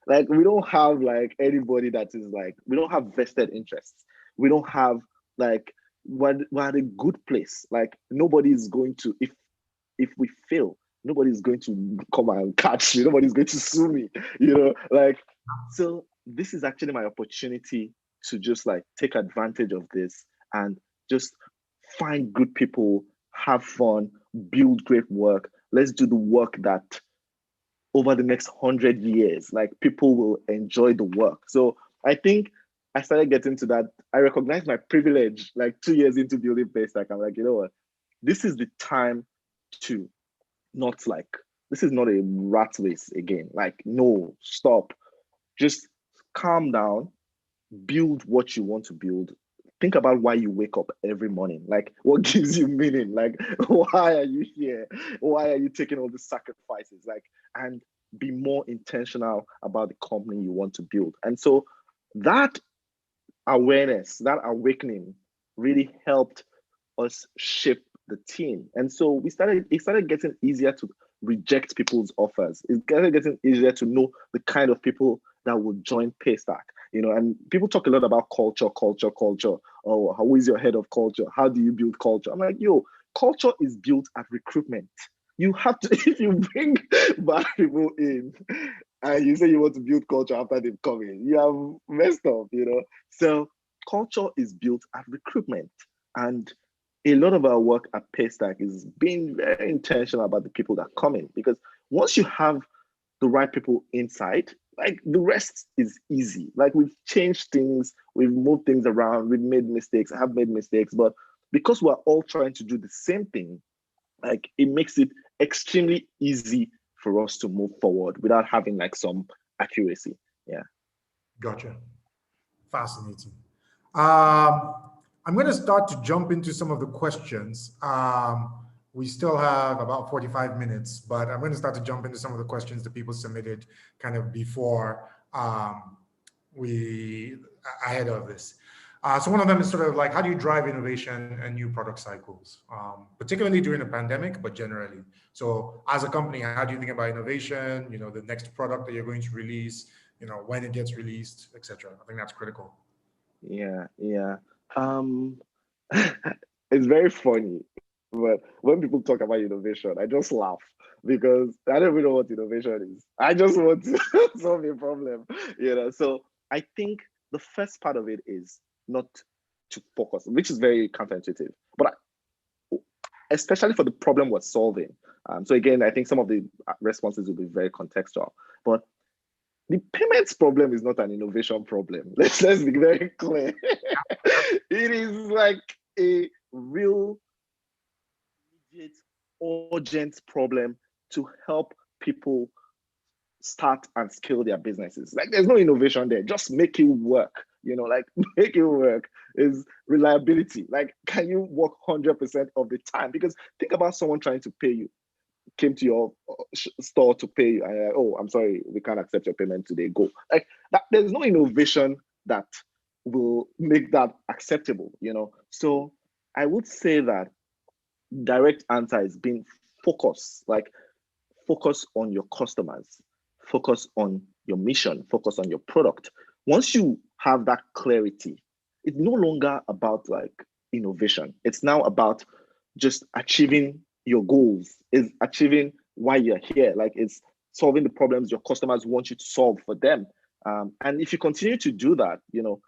Like we don't have like anybody that is like, we don't have vested interests. We don't have like, we're at a good place. Like nobody is going to, if we fail, nobody's going to come and catch me. Nobody's going to sue me, you know, like, so this is actually my opportunity to just like take advantage of this and just find good people, have fun, build great work. Let's do the work that over the next 100 years, like people will enjoy the work. So I think I started getting to that. I recognize my privilege, like 2 years into building Paystack. I'm like, you know what? This is the time to not like, this is not a rat race again. Like, no, stop. Just calm down, build what you want to build. Think about why you wake up every morning. Like, what gives you meaning? Like, why are you here? Why are you taking all these sacrifices? Like, and be more intentional about the company you want to build. And so that awareness, that awakening really helped us shape the team. And so it started getting easier to reject people's offers. It started getting easier to know the kind of people that will join Paystack. You know, and people talk a lot about culture. Oh, how is your head of culture? How do you build culture? I'm like, yo, culture is built at recruitment. You have to, if you bring bad people in and you say you want to build culture after they've come in, you have messed up, you know? So culture is built at recruitment. And a lot of our work at Paystack is being very intentional about the people that come in, because once you have the right people inside, like the rest is easy. Like we've changed things, we've moved things around, we've made mistakes, I have made mistakes, but because we're all trying to do the same thing, like it makes it extremely easy for us to move forward without having like some accuracy. Yeah. Gotcha. Fascinating. I'm going to start to jump into some of the questions. We still have about 45 minutes, but I'm going to start to jump into some of the questions that people submitted kind of before ahead of this. So one of them is sort of like, how do you drive innovation and new product cycles, particularly during a pandemic, but generally? So as a company, how do you think about innovation, you know, the next product that you're going to release, you know, when it gets released, etc. I think that's critical. Yeah. It's very funny, but when people talk about innovation, I just laugh because I don't even know what innovation is. I just want to solve a problem, you know. So I think the first part of it is not to focus, which is very counterintuitive, but especially for the problem we're solving. So again, I think some of the responses will be very contextual, but the payments problem is not an innovation problem. Let's be very clear. It is like a real immediate, urgent problem to help people start and scale their businesses. Like there's no innovation there, just make it work. You know, like make it work is reliability. Like, can you work 100% of the time? Because think about someone trying to pay you, came to your store to pay you, and oh, I'm sorry, we can't accept your payment today, go. Like that, there's no innovation that will make that acceptable, you know? So I would say that direct answer is being focused, like focus on your customers, focus on your mission, focus on your product. Once you have that clarity, it's no longer about like innovation. It's now about just achieving your goals, is achieving why you're here. Like it's solving the problems your customers want you to solve for them. And if you continue to do that, you know,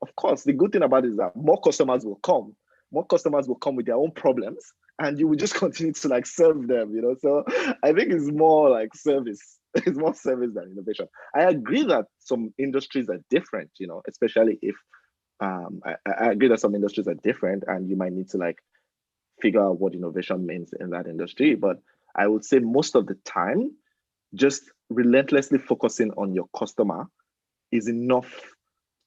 of course, the good thing about it is that more customers will come. More customers will come with their own problems, and you will just continue to like serve them, you know. So I think it's more like service It's more service than innovation. I agree that some industries are different, especially if I agree that some industries are different and you might need to like figure out what innovation means in that industry. But I would say most of the time, just relentlessly focusing on your customer is enough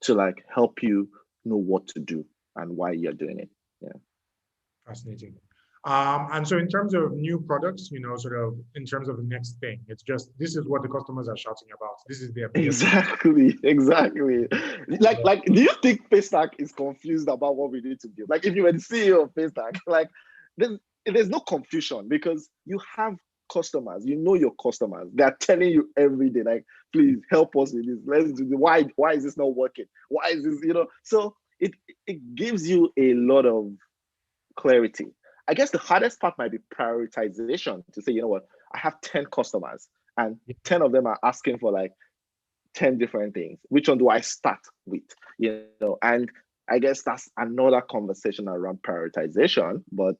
to like help you know what to do and why you're doing it. Yeah. Fascinating. And so in terms of new products, sort of in terms of the next thing, it's just, this is what the customers are shouting about. This is their biggest. Exactly. Like, do you think Paystack is confused about what we need to build? Like, if you were the CEO of Paystack, like, there's no confusion because you have customers, your customers. They're telling you every day, like, please help us with this. Let's do this. Why is this not working? Why is this, So it gives you a lot of clarity. I guess the hardest part might be prioritization to say, you know what, I have 10 customers and 10 of them are asking for like 10 different things. Which one do I start with? And I guess that's another conversation around prioritization, but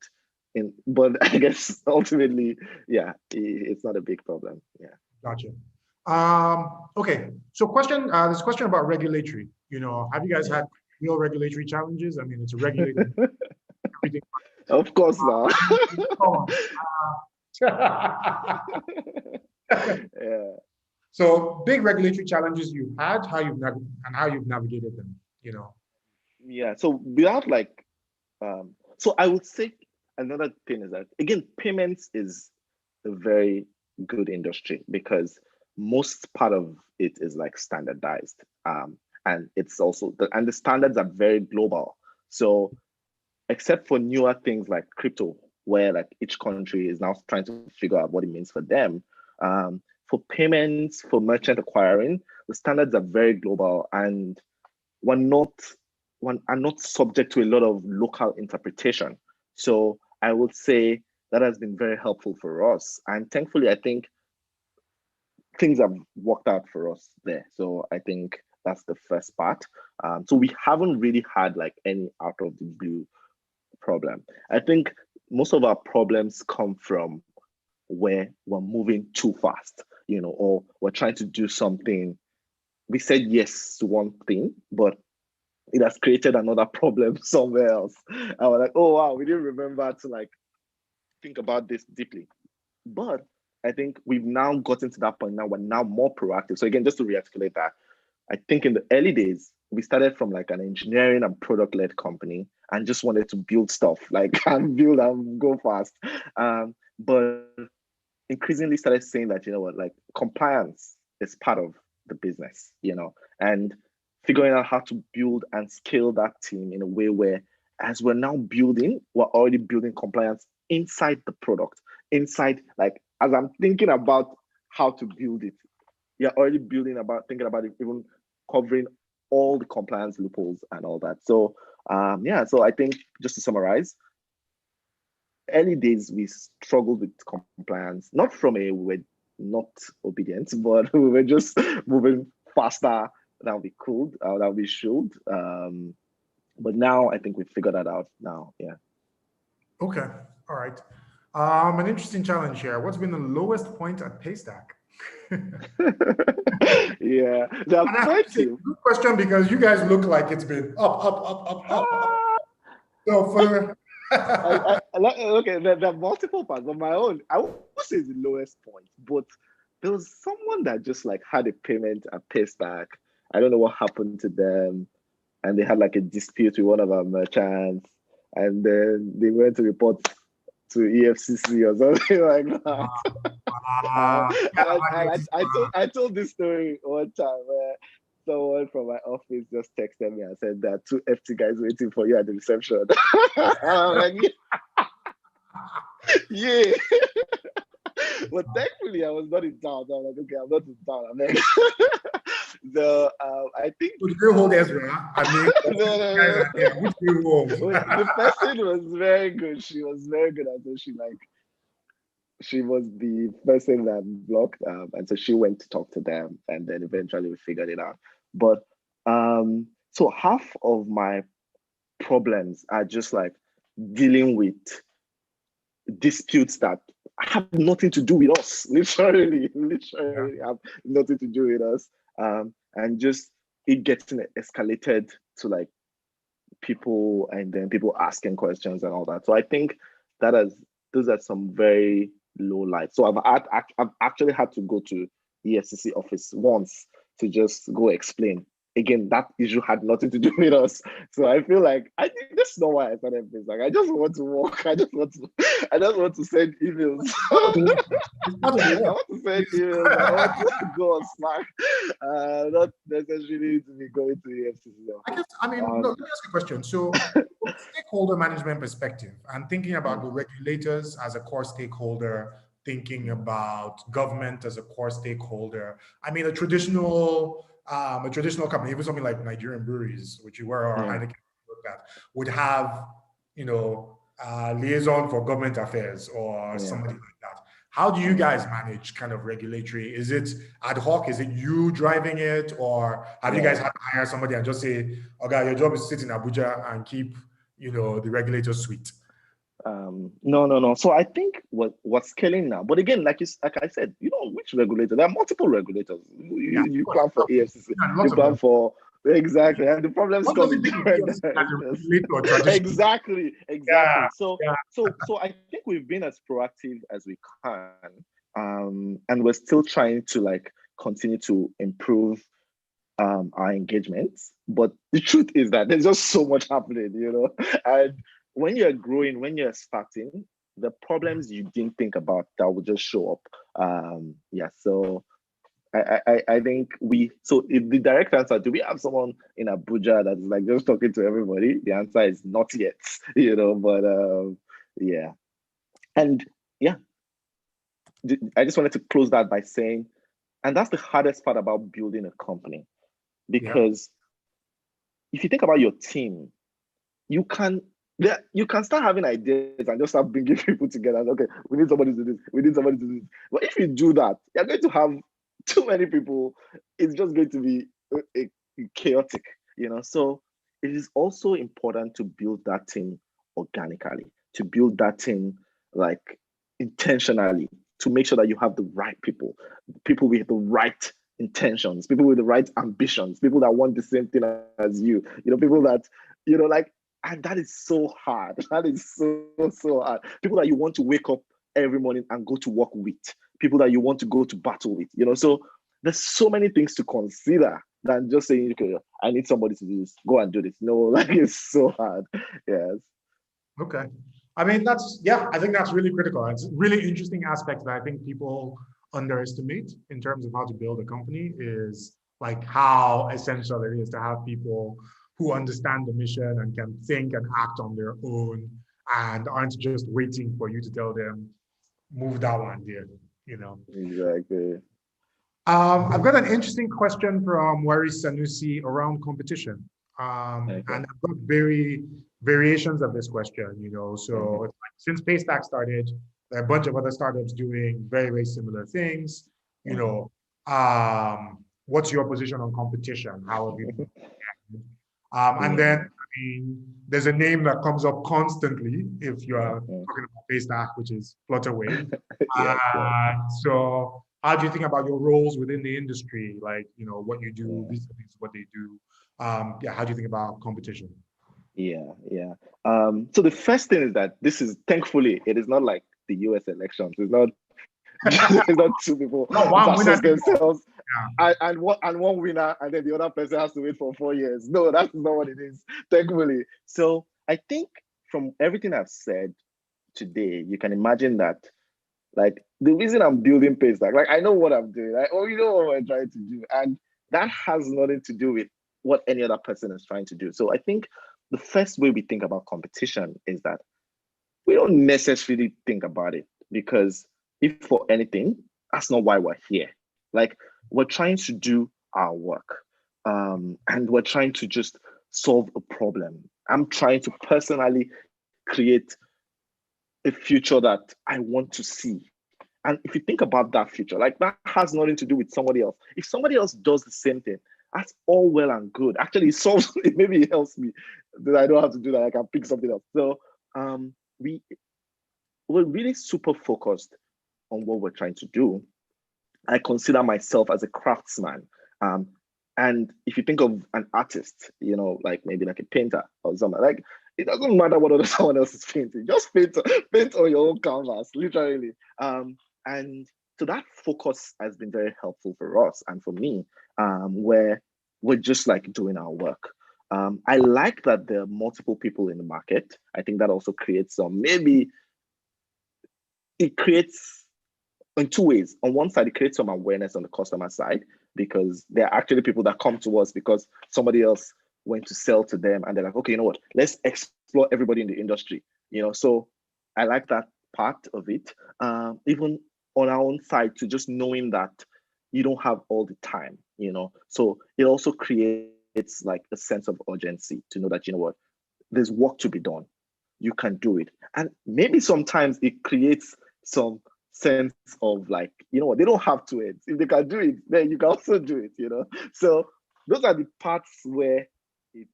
I guess ultimately, yeah, it's not a big problem. Yeah. Gotcha. Okay. So this question about regulatory, have you guys had real regulatory challenges? I mean, it's a regulated everything. Of course not. Yeah. So big regulatory challenges you've had, how you've navigated them, Yeah. So without like, so I would say another thing is that again, payments is a very good industry because most part of it is like standardized, and it's also the standards are very global. So except for newer things like crypto, where like each country is now trying to figure out what it means for them. For payments, for merchant acquiring, the standards are very global and are not subject to a lot of local interpretation. So I would say that has been very helpful for us. And thankfully, I think things have worked out for us there. So I think that's the first part. So we haven't really had like any out of the blue problem. I think most of our problems come from where we're moving too fast, or we're trying to do something. We said yes to one thing, but it has created another problem somewhere else. And we're like, oh wow, we didn't remember to like think about this deeply. But I think we've now gotten to that point now. We're now more proactive. So again, just to rearticulate that, I think in the early days, we started from like an engineering and product-led company and just wanted to build stuff, like and build and go fast. But increasingly started saying that, like compliance is part of the business, and figuring out how to build and scale that team in a way where as we're now building, we're already building compliance inside the product, inside, like as I'm thinking about how to build it, you're already thinking about it, even covering all the compliance loopholes and all that. So so I think just to summarize, early days we struggled with compliance, not from we were not obedient, but we were just moving faster than we could, than we should. But now I think we've figured that out now. Yeah. Okay. All right. An interesting challenge here. What's been the lowest point at Paystack? Yeah, good question, because you guys look like it's been up. So for okay, there are multiple parts, but my own, I would say is the lowest point. But there was someone that just like had a payment at Paystack. I don't know what happened to them, and they had like a dispute with one of our merchants, and then they went to report to EFCC or something like that. I told this story one time where someone from my office just texted me and said there are 2 FT guys waiting for you at the reception. I'm like, yeah. But thankfully, I was not in town. So I was like, okay, I'm not in town. I'm like, I think. Would you hold Ezra? I mean, no. Would you hold? The person was very good. She was very good at it. She was the person that blocked, and so she went to talk to them, and then eventually we figured it out. But so half of my problems are just like dealing with disputes that have nothing to do with us. Literally have nothing to do with us. And just it getting escalated to like people, and then people asking questions and all that. So I think those are some very low lights. So I've actually had to go to EFCC office once to just go explain. Again, that issue had nothing to do with us. So I feel like I think that's not why I started Paystack. I just want to work. I just want to send emails. I want to send emails. I want to go on Slack. Not necessarily to be going to EFCC. Let me ask you a question. So from a stakeholder management perspective, and thinking about the regulators as a core stakeholder, thinking about government as a core stakeholder. I mean, a traditional company, even something like Nigerian breweries, which you were, or Heineken looked at, would have, liaison for government affairs or somebody like that. How do you guys manage kind of regulatory? Is it ad hoc? Is it you driving it? Or have you guys had to hire somebody and just say, okay, your job is to sit in Abuja and keep, the regulators sweet? No. So I think what's scaling now, but again, like I said, which regulator? There are multiple regulators. You plan for EFCC, you plan for exactly, and the problems come in different. Exactly. Yeah. So I think we've been as proactive as we can, and we're still trying to like continue to improve our engagements. But the truth is that there's just so much happening, and when you're growing, when you're starting, the problems you didn't think about that will just show up. So I think if the direct answer, do we have someone in Abuja that's like just talking to everybody? The answer is not yet, but And I just wanted to close that by saying, and that's the hardest part about building a company, because if you think about your team, you can start having ideas and just start bringing people together. Okay, we need somebody to do this. We need somebody to do this. But if you do that, you're going to have too many people. It's just going to be chaotic, So it is also important to build that team organically, to build that team like intentionally, to make sure that you have the right people with the right intentions, people with the right ambitions, people that want the same thing as you, people that, and that is so hard. That is so hard. People that you want to wake up every morning and go to work with, people that you want to go to battle with, So there's so many things to consider than just saying, okay, I need somebody to do this, go and do this. No, it's so hard. Yes. Okay. I mean, I think that's really critical. It's a really interesting aspect that I think people underestimate in terms of how to build a company, is like how essential it is to have people who understand the mission and can think and act on their own and aren't just waiting for you to tell them, move that one there, Exactly. I've got an interesting question from Waris Sanusi around competition. And I've got variations of this question, So it's like, since Paystack started, there are a bunch of other startups doing very, very similar things. What's your position on competition? How have you and then, there's a name that comes up constantly if you are talking about Paystack, which is Flutterwave. So how do you think about your roles within the industry? Like, what you do, vis-a-vis what they do. How do you think about competition? So the first thing is that thankfully, it is not like the US elections. It's not it's not two people versus themselves and one winner, and then the other person has to wait for 4 years. No, that's not what it is, thankfully. So I think from everything I've said today, you can imagine that, like, the reason I'm building Paystack, like, I know what I'm doing. What we're trying to do. And that has nothing to do with what any other person is trying to do. So I think the first way we think about competition is that we don't necessarily think about it, because if for anything, that's not why we're here. Like, we're trying to do our work, and we're trying to just solve a problem. I'm trying to personally create a future that I want to see. And if you think about that future, like, that has nothing to do with somebody else. If somebody else does the same thing, that's all well and good. Actually, maybe it helps me that I don't have to do that. I can pick something else. So we're really super focused on what we're trying to do. I consider myself as a craftsman. And if you think of an artist, like maybe like a painter or something, like it doesn't matter what someone else is painting, just paint on your own canvas, literally. And so that focus has been very helpful for us and for me, where we're just like doing our work. I like that there are multiple people in the market. I think that also creates it creates in two ways. On one side, it creates some awareness on the customer side, because there are actually people that come to us because somebody else went to sell to them and they're like, okay, you know what, let's explore everybody in the industry. So I like that part of it. Even on our own side, to just knowing that you don't have all the time, so it also creates like a sense of urgency to know that, you know what, there's work to be done, you can do it. And maybe sometimes it creates some sense of like, you know what, they don't have to it. If they can do it, then you can also do it, So those are the parts where it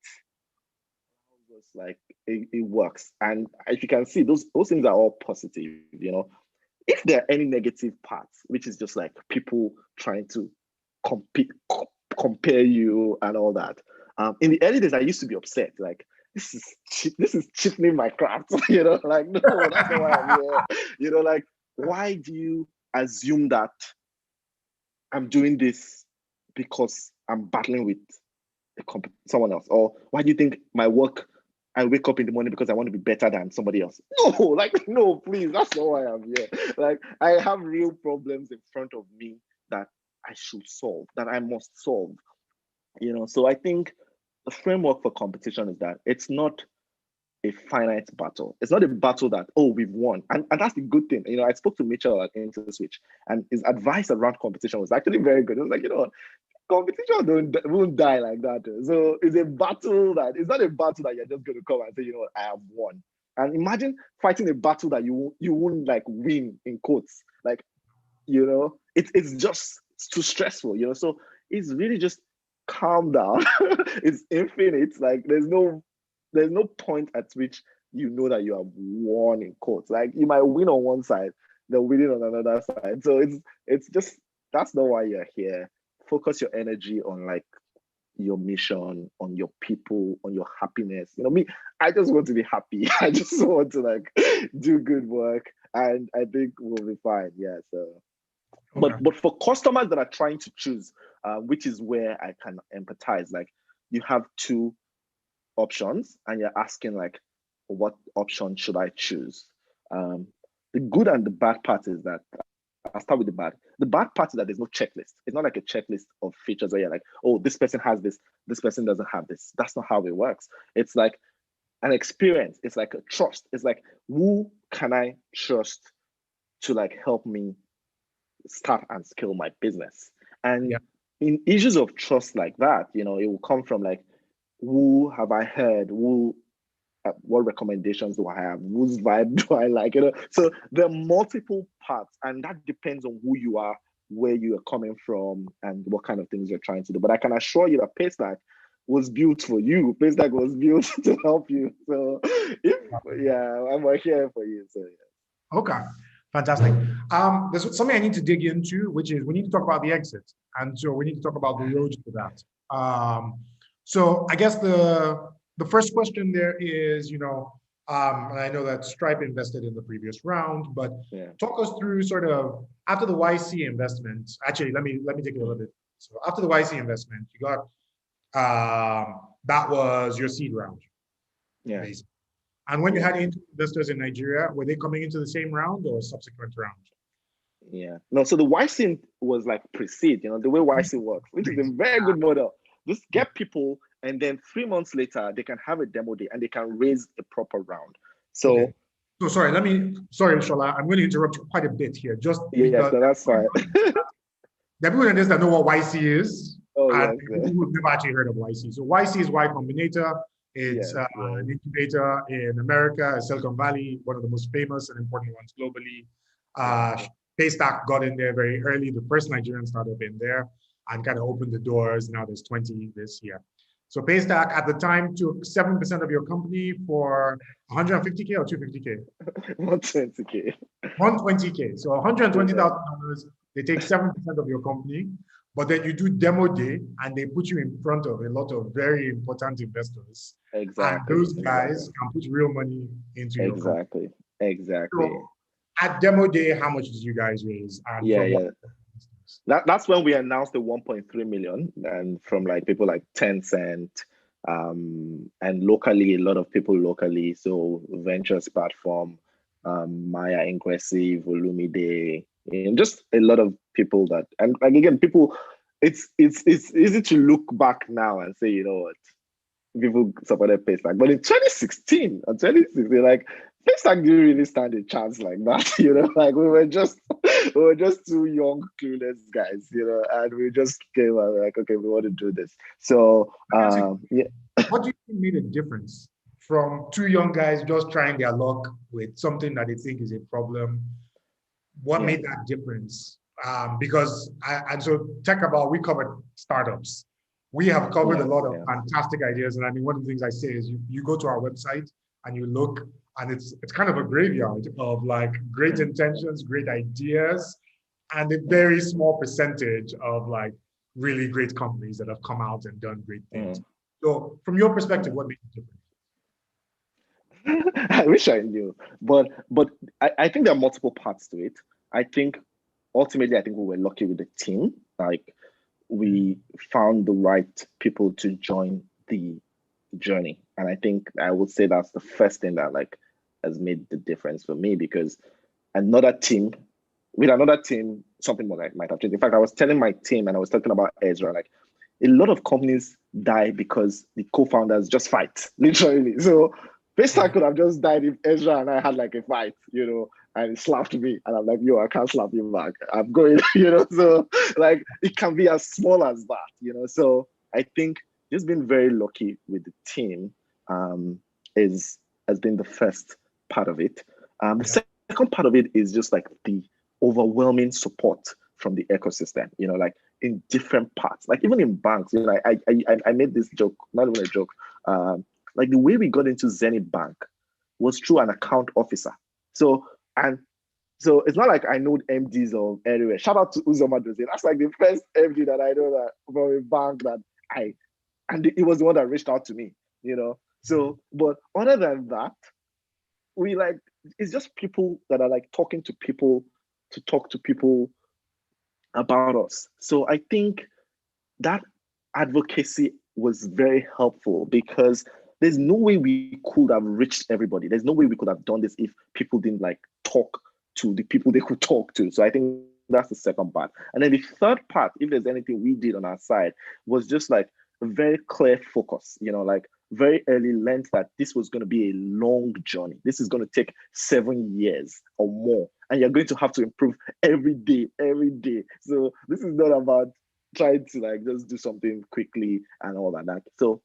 like it works. And if you can see, those things are all positive, If there are any negative parts, which is just like people trying to compare you and all that. In the early days, I used to be upset, like, this is cheapening my craft, like, no, that's not why I'm here. Like, why do you assume that I'm doing this because I'm battling with someone else? Or why do you think my work, I wake up in the morning because I want to be better than somebody else? No, like, no, please, that's not why I'm here. Like, I have real problems in front of me that I should solve, that I must solve. So I think the framework for competition is that it's not a finite battle. It's not a battle that, oh, we've won. And that's the good thing. I spoke to Mitchell at InterSwitch, and his advice around competition was actually very good. It was like, competition won't die like that. So it's a battle that, it's not a battle that you're just going to come and say, you know what, I have won. And imagine fighting a battle that you won't like win, in quotes. Like, it's just too stressful, So it's really just calm down. It's infinite. Like, there's no point at which you know that you have won, in quotes. Like, you might win on one side, then win it on another side. So it's just, that's not why you're here. Focus your energy on like your mission, on your people, on your happiness. Me, I just want to be happy. I just want to like do good work, and I think we'll be fine. Yeah. So, okay. But for customers that are trying to choose, which is where I can empathize. Like, you have two options, and you're asking like, what option should I choose? The good and the bad part is that, I'll start with the bad. The bad part is that there's no checklist. It's not like a checklist of features where you're like, oh, this person has this person doesn't have this. That's not how it works. It's like an experience. It's like a trust. It's like, who can I trust to like help me start and scale my business? And in issues of trust like that, it will come from like, who have I heard? What recommendations do I have? Whose vibe do I like? So there are multiple parts, and that depends on who you are, where you are coming from, and what kind of things you're trying to do. But I can assure you that Paystack was built for you. Paystack was built to help you. So I'm here for you. So yeah. Okay, fantastic. There's something I need to dig into, which is we need to talk about the exit, and so we need to talk about the road to that. So I guess the first question there is, and I know that Stripe invested in the previous round, but talk us through sort of after the YC investment. Actually, let me take it a little bit. So after the YC investment, you got that was your seed round. Yeah. Basically. And when you had investors in Nigeria, were they coming into the same round or subsequent round? Yeah. No, so the YC was like pre-seed, the way YC works, which is a very good model. Just get people, and then 3 months later, they can have a demo day and they can raise a proper round. So, okay. So sorry, Shola, I'm going to interrupt you quite a bit here. Just because that's fine. There are people in this that know what YC is, and yes. people who've never actually heard of YC. So YC is Y Combinator. It's an incubator in America, Silicon Valley, one of the most famous and important ones globally. Paystack got in there very early, the first Nigerian startup in there, and kind of opened the doors. Now there's 20 this year. So Paystack at the time took 7% of your company for 150K or 250K? 120K. 120K. So $120,000, they take 7% of your company, but then you do demo day and they put you in front of a lot of very important investors. Exactly. And those guys can put real money into your company. Exactly. So at demo day, how much did you guys raise? And that's when we announced the 1.3 million, and from like people like Tencent, and locally, a lot of people locally. So Ventures Platform, Maya Ingressive, Olumide, and just a lot of people that, and again, people, it's easy to look back now and say, you know what, people supported Paystack. But in 2016, like Paystack didn't really stand a chance like that, you know, like we were just two young, clueless guys, you know, and we just came out like, okay, we want to do this. So yeah. What do you think made a difference from two young guys just trying their luck with something that they think is a problem? What made that difference? Because so TechCabal, we covered startups. We have covered a lot of fantastic ideas. And I mean, one of the things I say is you go to our website and you look, and it's kind of a graveyard of like great intentions, great ideas, and a very small percentage of like really great companies that have come out and done great things. So from your perspective, what made it different? I wish I knew, but I think there are multiple parts to it. I think ultimately, I think we were lucky with the team. Like we found the right people to join the journey. And I think I would say that's the first thing that like has made the difference for me, because with another team, something more might have changed. In fact, I was telling my team and I was talking about Ezra, like a lot of companies die because the co-founders just fight, literally. So Paystack could have just died if Ezra and I had like a fight, you know, and he slapped me and I'm like, yo, I can't slap you back. I'm going, you know, so like it can be as small as that, you know. So I think just being very lucky with the team has been the first part of it. The second part of it is just like the overwhelming support from the ecosystem, you know, like in different parts, like even in banks, you know, I made this joke, not even a joke, like the way we got into Zenith Bank was through an account officer. So it's not like I know MDs of anywhere. Shout out to Uzoma Dozie. That's like the first MD that I know that from a bank that and it was the one that reached out to me, you know. So, but other than that, we like, it's just people that are like talking to people to talk to people about us. So I think that advocacy was very helpful, because there's no way we could have reached everybody. There's no way we could have done this if people didn't like talk to the people they could talk to. So I think that's the second part. And then the third part, if there's anything we did on our side, was just like a very clear focus, you know, like very early learned that this was going to be a long journey. This is going to take 7 years or more. And you're going to have to improve every day. So this is not about trying to like just do something quickly and all that. So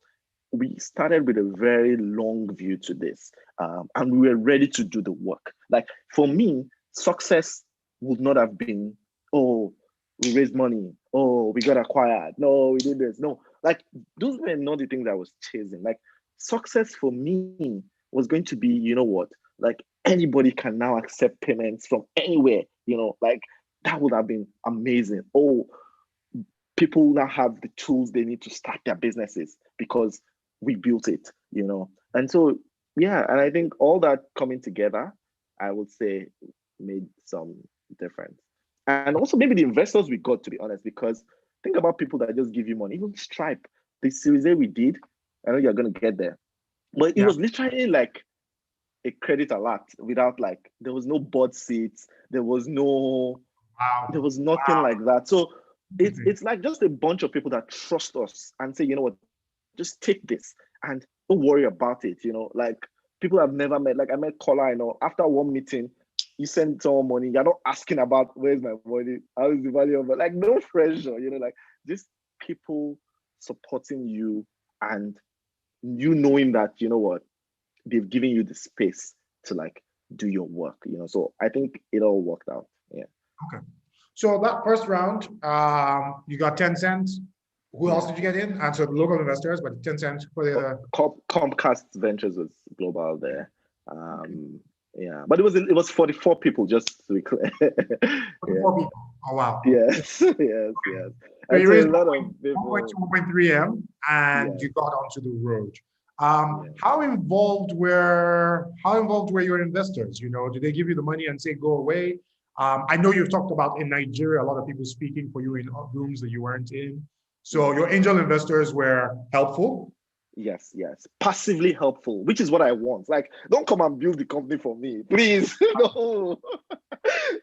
we started with a very long view to this, and we were ready to do the work. Like for me, success would not have been, oh, we raised money, oh, we got acquired, no, we did this. No, like those were not the things I was chasing. Like success for me was going to be, you know what, like anybody can now accept payments from anywhere, you know, like that would have been amazing. Oh, people now have the tools they need to start their businesses because we built it, you know. And so, yeah, and I think all that coming together, I would say, made some difference. And also maybe the investors we got, to be honest, because think about people that just give you money. Even Stripe, the Series A we did, I know you're going to get there, but it was literally like a credit alert without like, there was no board seats, there was no, there was nothing like that. So it's like just a bunch of people that trust us and say, you know what, just take this and don't worry about it. You know, like people I've never met. Like I met Kola, you know, after one meeting, you send someone money, you're not asking about where's my money, how is the value of it, like no pressure, you know, like just people supporting you and you knowing that, you know what, they've given you the space to like do your work, you know. So I think it all worked out. Yeah. Okay. So that first round, you got Tencent, Who else did you get in? And so the local investors, but Tencent for the Comcast Ventures was global there. Yeah, but it was 44 people, just to be clear. 44 people. Oh wow. Yes, yes, yes. So And you so raised a lot of people, 1.2, 1.3 M, and you got onto the road. How involved were your investors? You know, did they give you the money and say go away? I know you've talked about in Nigeria a lot of people speaking for you in rooms that you weren't in. So your angel investors were helpful. Yes, passively helpful, which is what I want. Like, don't come and build the company for me, please. No,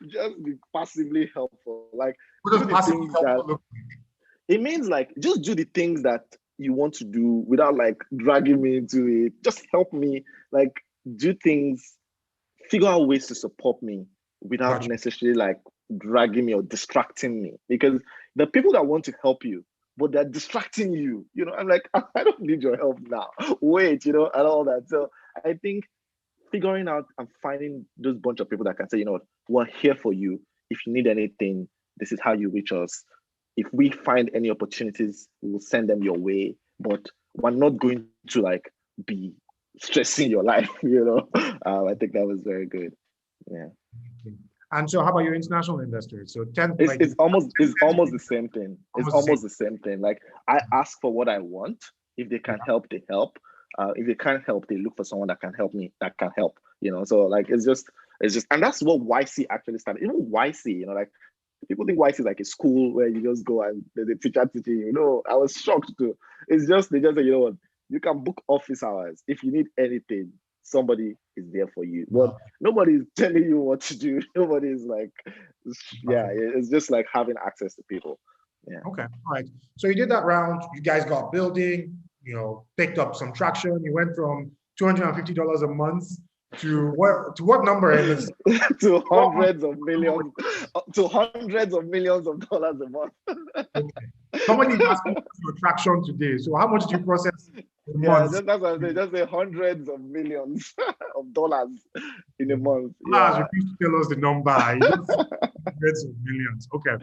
just be passively helpful. Like, What does passively helpful look like? It means like just do the things that you want to do without like dragging me into it. Just help me, like do things, figure out ways to support me without necessarily like dragging me or distracting me. Because the people that want to help you, but they're distracting you, you know, I'm like, I don't need your help now. Wait, you know, and all that. So I think figuring out and finding those bunch of people that can say, you know what, we're here for you. If you need anything, this is how you reach us. If we find any opportunities, we'll send them your way. But we're not going to like be stressing your life, you know. I think that was very good. Yeah. And so, how about your international investors? So, it's almost the same thing. It's almost the same thing. Like I ask for what I want. If they can help, they help. If they can't help, they look for someone that can help me. That can help. You know. So like it's just, and that's what YC actually started. Even YC, you know, like people think YC is like a school where you just go and the teacher teaching you. No, I was shocked too. It's just they just say, you know what, you can book office hours if you need anything. Somebody is there for you, but nobody's telling you what to do. Nobody's like, yeah, it's just like having access to people. Yeah. Okay. All right. So you did that round. You guys got building. You know, picked up some traction. You went from $250 a month to what number? To hundreds of millions, to hundreds of millions of dollars a month. Okay. Somebody is asking for traction today. So how much do you process a month? That's what I'm saying. Just say hundreds of millions of dollars in a month. Refuse to tell us the number. Hundreds of millions. Okay.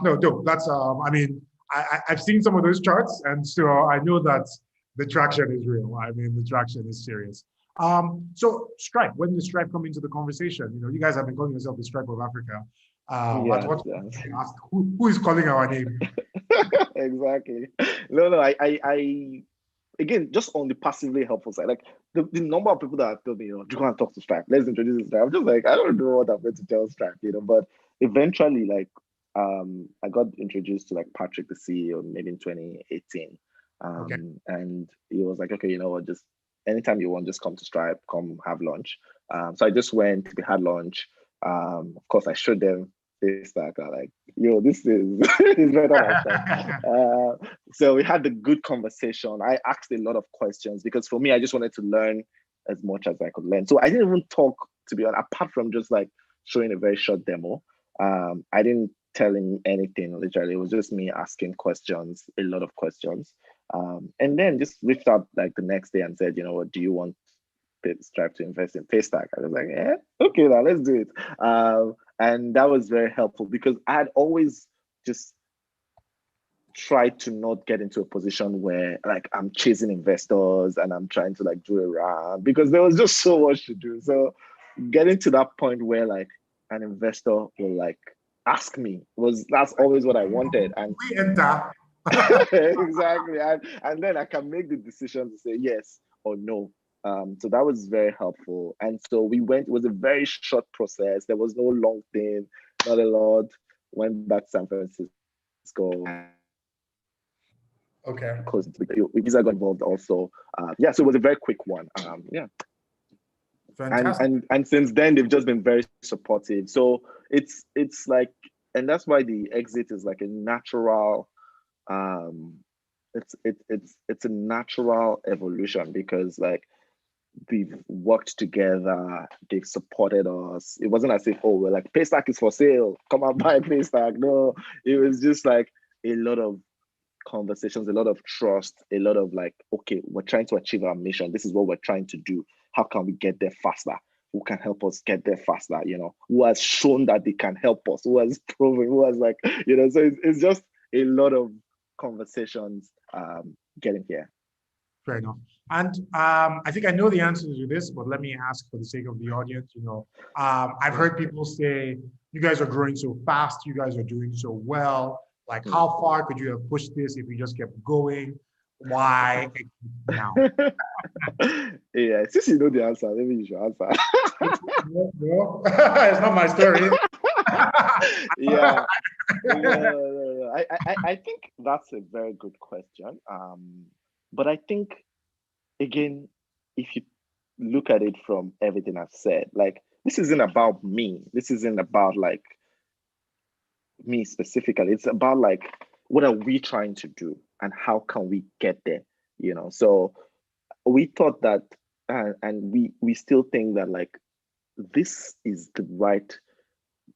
No, that's I mean, I've seen some of those charts, and so I know that the traction is real. I mean, the traction is serious. So Stripe, when did Stripe come into the conversation? You know, you guys have been calling yourself the Stripe of Africa. Who is calling our name? Exactly. No, I again, just on the passively helpful side, like the number of people that have told me, you know, you can't talk to Stripe, let's introduce Stripe. I'm just like, I don't know what I'm going to tell Stripe, you know, but eventually, like, I got introduced to like Patrick, the CEO, maybe in 2018. And he was like, okay, you know what, just anytime you want, just come to Stripe, come have lunch. So I just went, we had lunch. Of course, I showed them Paystack. I'm like, yo, this is better than stuff. So we had a good conversation. I asked a lot of questions because for me, I just wanted to learn as much as I could learn. So I didn't even talk, to be honest, apart from just like showing a very short demo. I didn't tell him anything, literally. It was just me asking questions, a lot of questions. And then just reached out like the next day and said, you know what, do you want Stripe to invest in Paystack? I was like, yeah, okay, now let's do it. And that was very helpful because I had always just tried to not get into a position where like I'm chasing investors and I'm trying to like do a round because there was just so much to do. So getting to that point where like an investor will like ask me that's always what I wanted. And we enter. Exactly. And then I can make the decision to say yes or no. So that was very helpful. And so it was a very short process. There was no long thing, not a lot. Went back to San Francisco. Okay. Because Visa got involved also. So it was a very quick one. Fantastic. And since then they've just been very supportive. So it's like, and that's why the exit is like a natural it's a natural evolution because like we've worked together, they've supported us. It wasn't as if, oh, we're like, Paystack is for sale, come and buy Paystack. No, it was just like a lot of conversations, a lot of trust, a lot of like, okay, we're trying to achieve our mission. This is what we're trying to do. How can we get there faster? Who can help us get there faster? You know, who has shown that they can help us? Who has proven? Who has like, you know, so it's just a lot of conversations getting here. Fair enough. And I think I know the answer to this, but let me ask for the sake of the audience. I've heard people say, you guys are growing so fast, you guys are doing so well. Like, how far could you have pushed this if you just kept going? Why now? Yeah, since you know the answer, maybe you should answer. No, it's not my story. Yeah. No. I think that's a very good question. But I think, again, if you look at it from everything I've said, like, this isn't about me. This isn't about like me specifically. It's about like, what are we trying to do and how can we get there? So we thought that, and we still think that like this is the right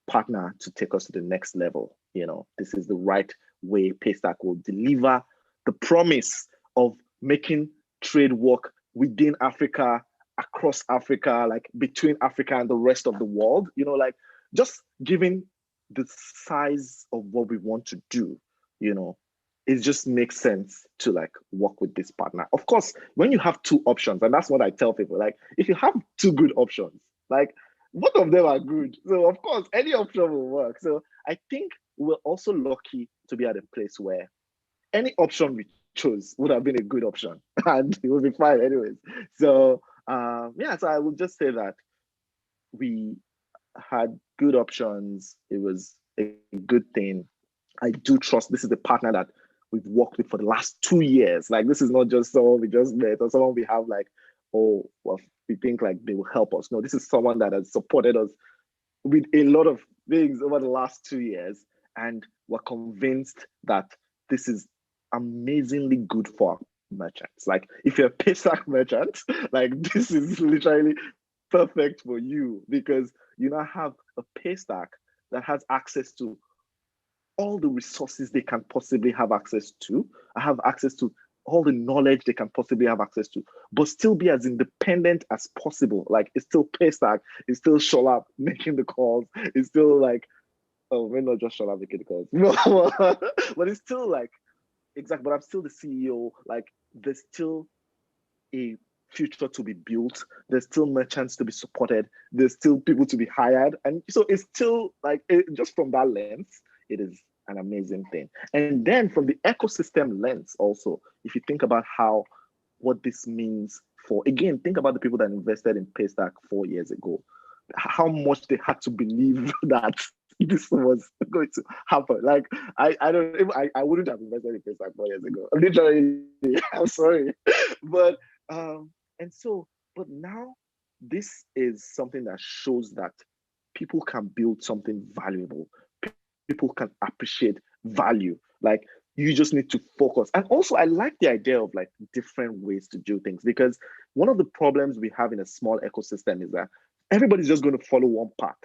partner to take us to the next level. This is the right way Paystack will deliver the promise of making trade work within Africa, across Africa, like between Africa and the rest of the world. Like just giving the size of what we want to do, it just makes sense to like work with this partner. Of course, when you have two options, and that's what I tell people, like if you have two good options, like both of them are good. So of course, any option will work. So I think we're also lucky to be at a place where any option we chose would have been a good option and it would be fine anyways. So so I would just say that we had good options. It was a good thing. I do trust this is the partner that we've worked with for the last 2 years. Like this is not just someone we just met or someone we have like, oh, well, we think like they will help us. No, this is someone that has supported us with a lot of things over the last 2 years. And we're convinced that this is amazingly good for merchants. Like if you're a Paystack merchant, like this is literally perfect for you because you now have a Paystack that has access to all the resources they can possibly have access to. I have access to all the knowledge they can possibly have access to, but still be as independent as possible. Like it's still Paystack, it's still Shola making the calls, it's still like, oh, maybe not just Shola making the calls, but it's still like, exactly, but I'm still the CEO. Like there's still a future to be built. There's still merchants to be supported. There's still people to be hired. And so it's still like, just from that lens, it is an amazing thing. And then from the ecosystem lens also, if you think about what this means for, again, think about the people that invested in Paystack 4 years ago, how much they had to believe that this was going to happen. Like, I wouldn't have invested in Paystack 4 years ago. Literally, I'm sorry. But but now this is something that shows that people can build something valuable. People can appreciate value. Like you just need to focus. And also I like the idea of like different ways to do things, because one of the problems we have in a small ecosystem is that everybody's just going to follow one path.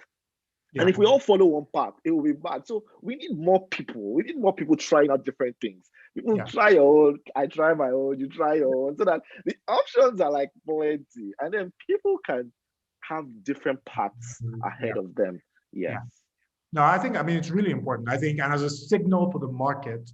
Yeah. And if we all follow one path, it will be bad. So we need more people. We need more people trying out different things. People try your own, I try my own, you try your own, so that the options are like plenty. And then people can have different paths ahead of them. Yes. Yeah. No, I mean, it's really important. I think, and as a signal for the market,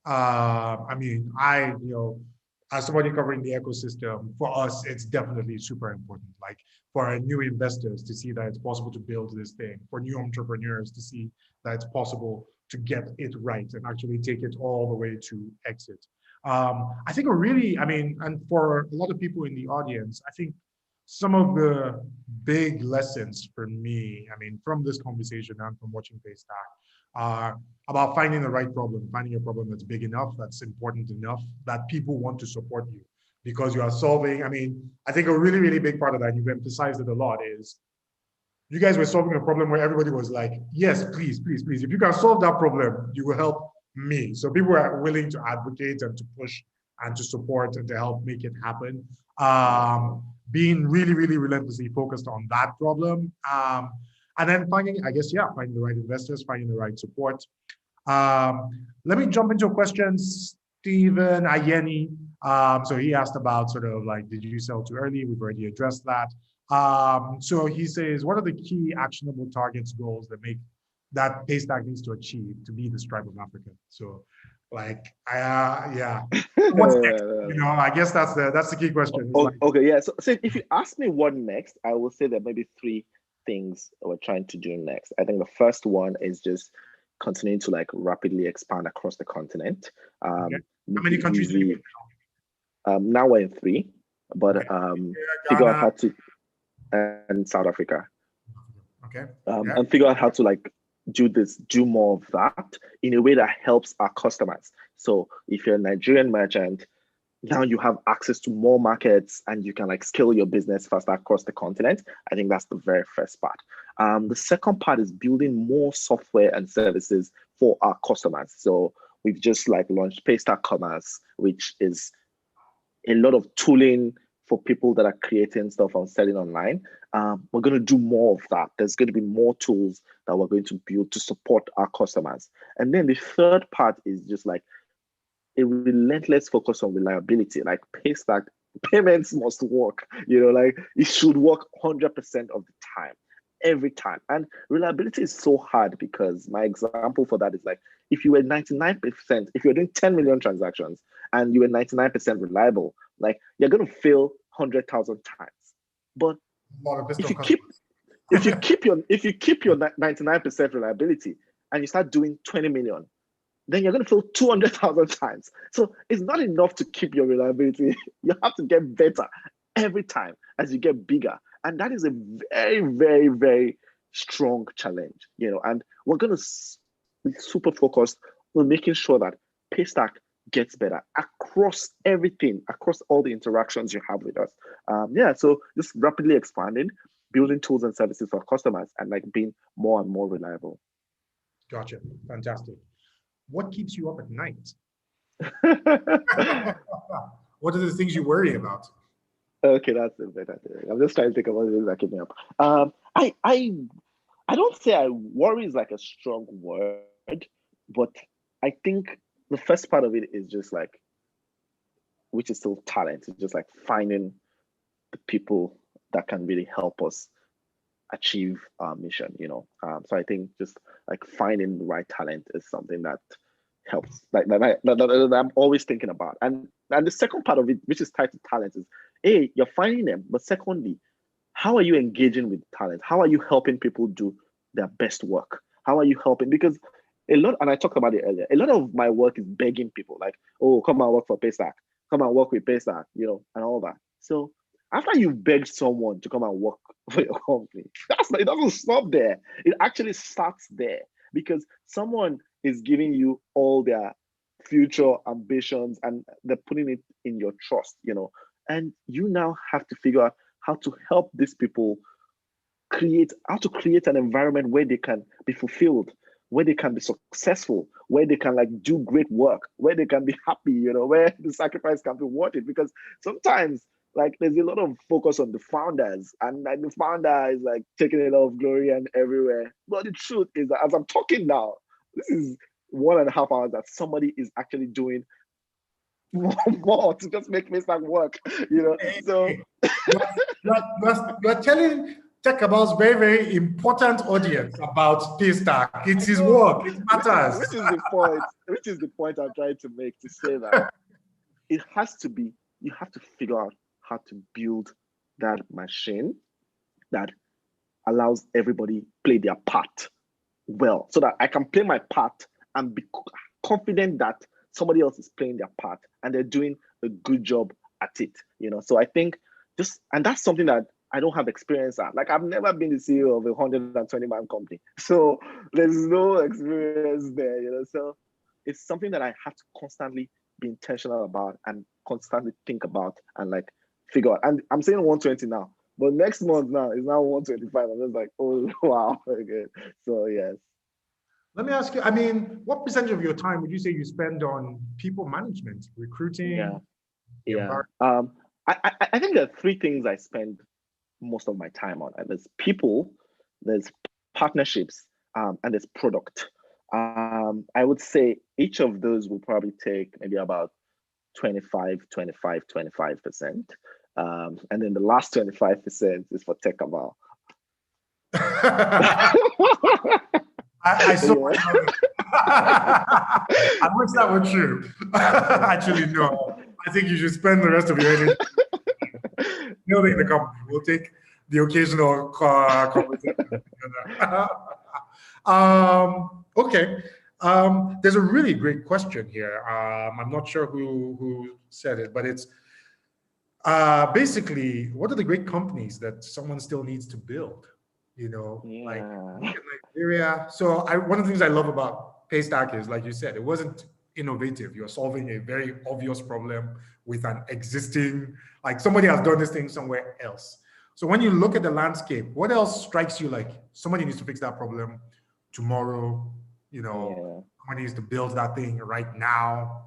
I mean, as somebody covering the ecosystem, for us, it's definitely super important. Like for new investors to see that it's possible to build this thing, for new entrepreneurs to see that it's possible to get it right and actually take it all the way to exit. I think and for a lot of people in the audience, I think some of the big lessons for me, I mean, from this conversation and from watching Paystack, are about finding the right problem, finding a problem that's big enough, that's important enough, that people want to support you because you are solving. I mean, I think a really, really big part of that, and you've emphasized it a lot, is you guys were solving a problem where everybody was like, yes, please, please, please. If you can solve that problem, you will help me. So people are willing to advocate and to push and to support and to help make it happen. Being really, really relentlessly focused on that problem. And then finding the right investors, finding the right support. Let me jump into a question. Stephen Ayeni, so he asked about sort of like, did you sell too early? We've already addressed that. So he says, what are the key actionable targets, goals that Paystack needs to achieve to be the Stripe of Africa? So Like, yeah. What's next? I guess that's the key question. Okay, yeah. So if you ask me what next, I will say that maybe three things we're trying to do next. I think the first one is just continuing to like rapidly expand across the continent. Okay. How many countries are you in now? We're in 3, but figure out how to, and South Africa. Okay. And figure out how to like do more of that in a way that helps our customers. So if you're a Nigerian merchant, now you have access to more markets and you can like scale your business faster across the continent. I think that's the very first part. The second part is building more software and services for our customers. So we've just like launched Paystack Commerce, which is a lot of tooling for people that are creating stuff and selling online. We're going to do more of that. There's going to be more tools that we're going to build to support our customers. And then the third part is just like a relentless focus on reliability. Like Paystack, payments must work, like it should work 100% of the time, every time. And reliability is so hard because my example for that is like, if you were 99%, if you're doing 10 million transactions and you were 99% reliable, like you're going to fail 100,000 times. But if you keep your 99% reliability and you start doing 20 million, then you're going to fail 200,000 times. So it's not enough to keep your reliability. You have to get better every time as you get bigger. And that is a very, very, very strong challenge, and we're going to be super focused on making sure that Paystack gets better across everything, across all the interactions you have with us. So just rapidly expanding, building tools and services for customers and like being more and more reliable. Gotcha. Fantastic. What keeps you up at night? What are the things you worry about? Okay, that's a better thing. I'm just trying to think about the things that keep me up. I don't say I worry is like a strong word, but I think the first part of it is just like, which is still talent. It's just like finding the people that can really help us achieve our mission, So I think just like finding the right talent is something that helps, like that I'm always thinking about. And the second part of it, which is tied to talent, is A, you're finding them, but secondly, how are you engaging with talent? How are you helping people do their best work? How are you helping? Because and I talked about it earlier, a lot of my work is begging people like, oh, come and work for Paystack, come and work with Paystack, and all that. So after you've begged someone to come and work for your company, it doesn't stop there. It actually starts there because someone is giving you all their future ambitions and they're putting it in your trust, and you now have to figure out how to help these people create an environment where they can be fulfilled, where they can be successful, where they can like do great work, where they can be happy, where the sacrifice can be worth it. Because sometimes like there's a lot of focus on the founders and like the founder is like taking a lot of glory and everywhere. But the truth is that as I'm talking now, this is 1.5 hours that somebody is actually doing more to just make Paystack work, So you're telling TechCabal's very, very important audience about Paystack. It's his work. It matters. Which is the point I'm trying to make, to say that it has to be, you have to figure out how to build that machine that allows everybody play their part well, so that I can play my part and be confident that somebody else is playing their part and they're doing a good job at it, So I think and that's something that I don't have experience at. Like I've never been the CEO of a 120-man company. So there's no experience there, So it's something that I have to constantly be intentional about and constantly think about and like figure out. And I'm saying 120 now, but next month now is now 125. I'm just like, oh, wow. Okay. So yes. Let me ask you, what percentage of your time would you say you spend on people management, recruiting? Yeah. I think there are 3 things I spend most of my time on. And there's people, there's partnerships, and there's product. I would say each of those will probably take maybe about 25%. And then the last 25% is for TechCabal. I saw I wish that were true. Actually, no. I think you should spend the rest of your energy building the company. We'll take the occasional conversation. Okay. There's a really great question here. I'm not sure who said it, but it's basically, what are the great companies that someone still needs to build? Like in Nigeria. So one of the things I love about Paystack is, like you said, it wasn't innovative. You're solving a very obvious problem with an existing, like somebody has done this thing somewhere else. So when you look at the landscape, what else strikes you like somebody needs to fix that problem tomorrow? Somebody needs to build that thing right now.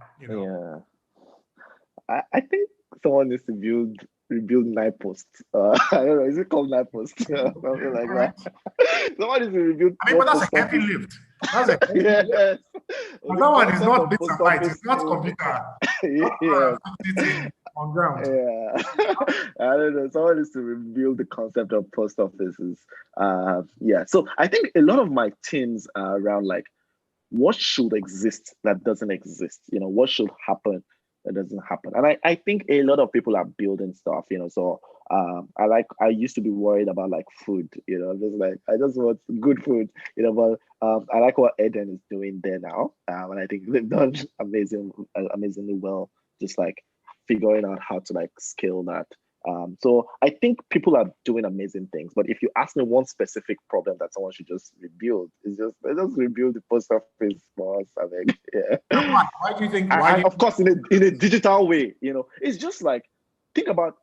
I think someone needs to rebuild Nipost. I don't know, is it called Nipost? Something like that. Someone needs to rebuild. I mean, but that's a heavy lift. That's a heavy lift. That one is not bits and bytes. It's not computer. On ground. Yeah. I don't know. Someone needs to rebuild the concept of post offices. So I think a lot of my teams are around like what should exist that doesn't exist. What should happen that doesn't happen. And I think a lot of people are building stuff, so I used to be worried about like food, just like I just want good food, but I like what Eden is doing there now. And I think they've done amazingly well, just like figuring out how to like scale that. So I think people are doing amazing things, but if you ask me one specific problem that someone should just rebuild, it's just rebuild the post office for us. I think, yeah. Why do you think? Of course, in a digital way, it's just like think about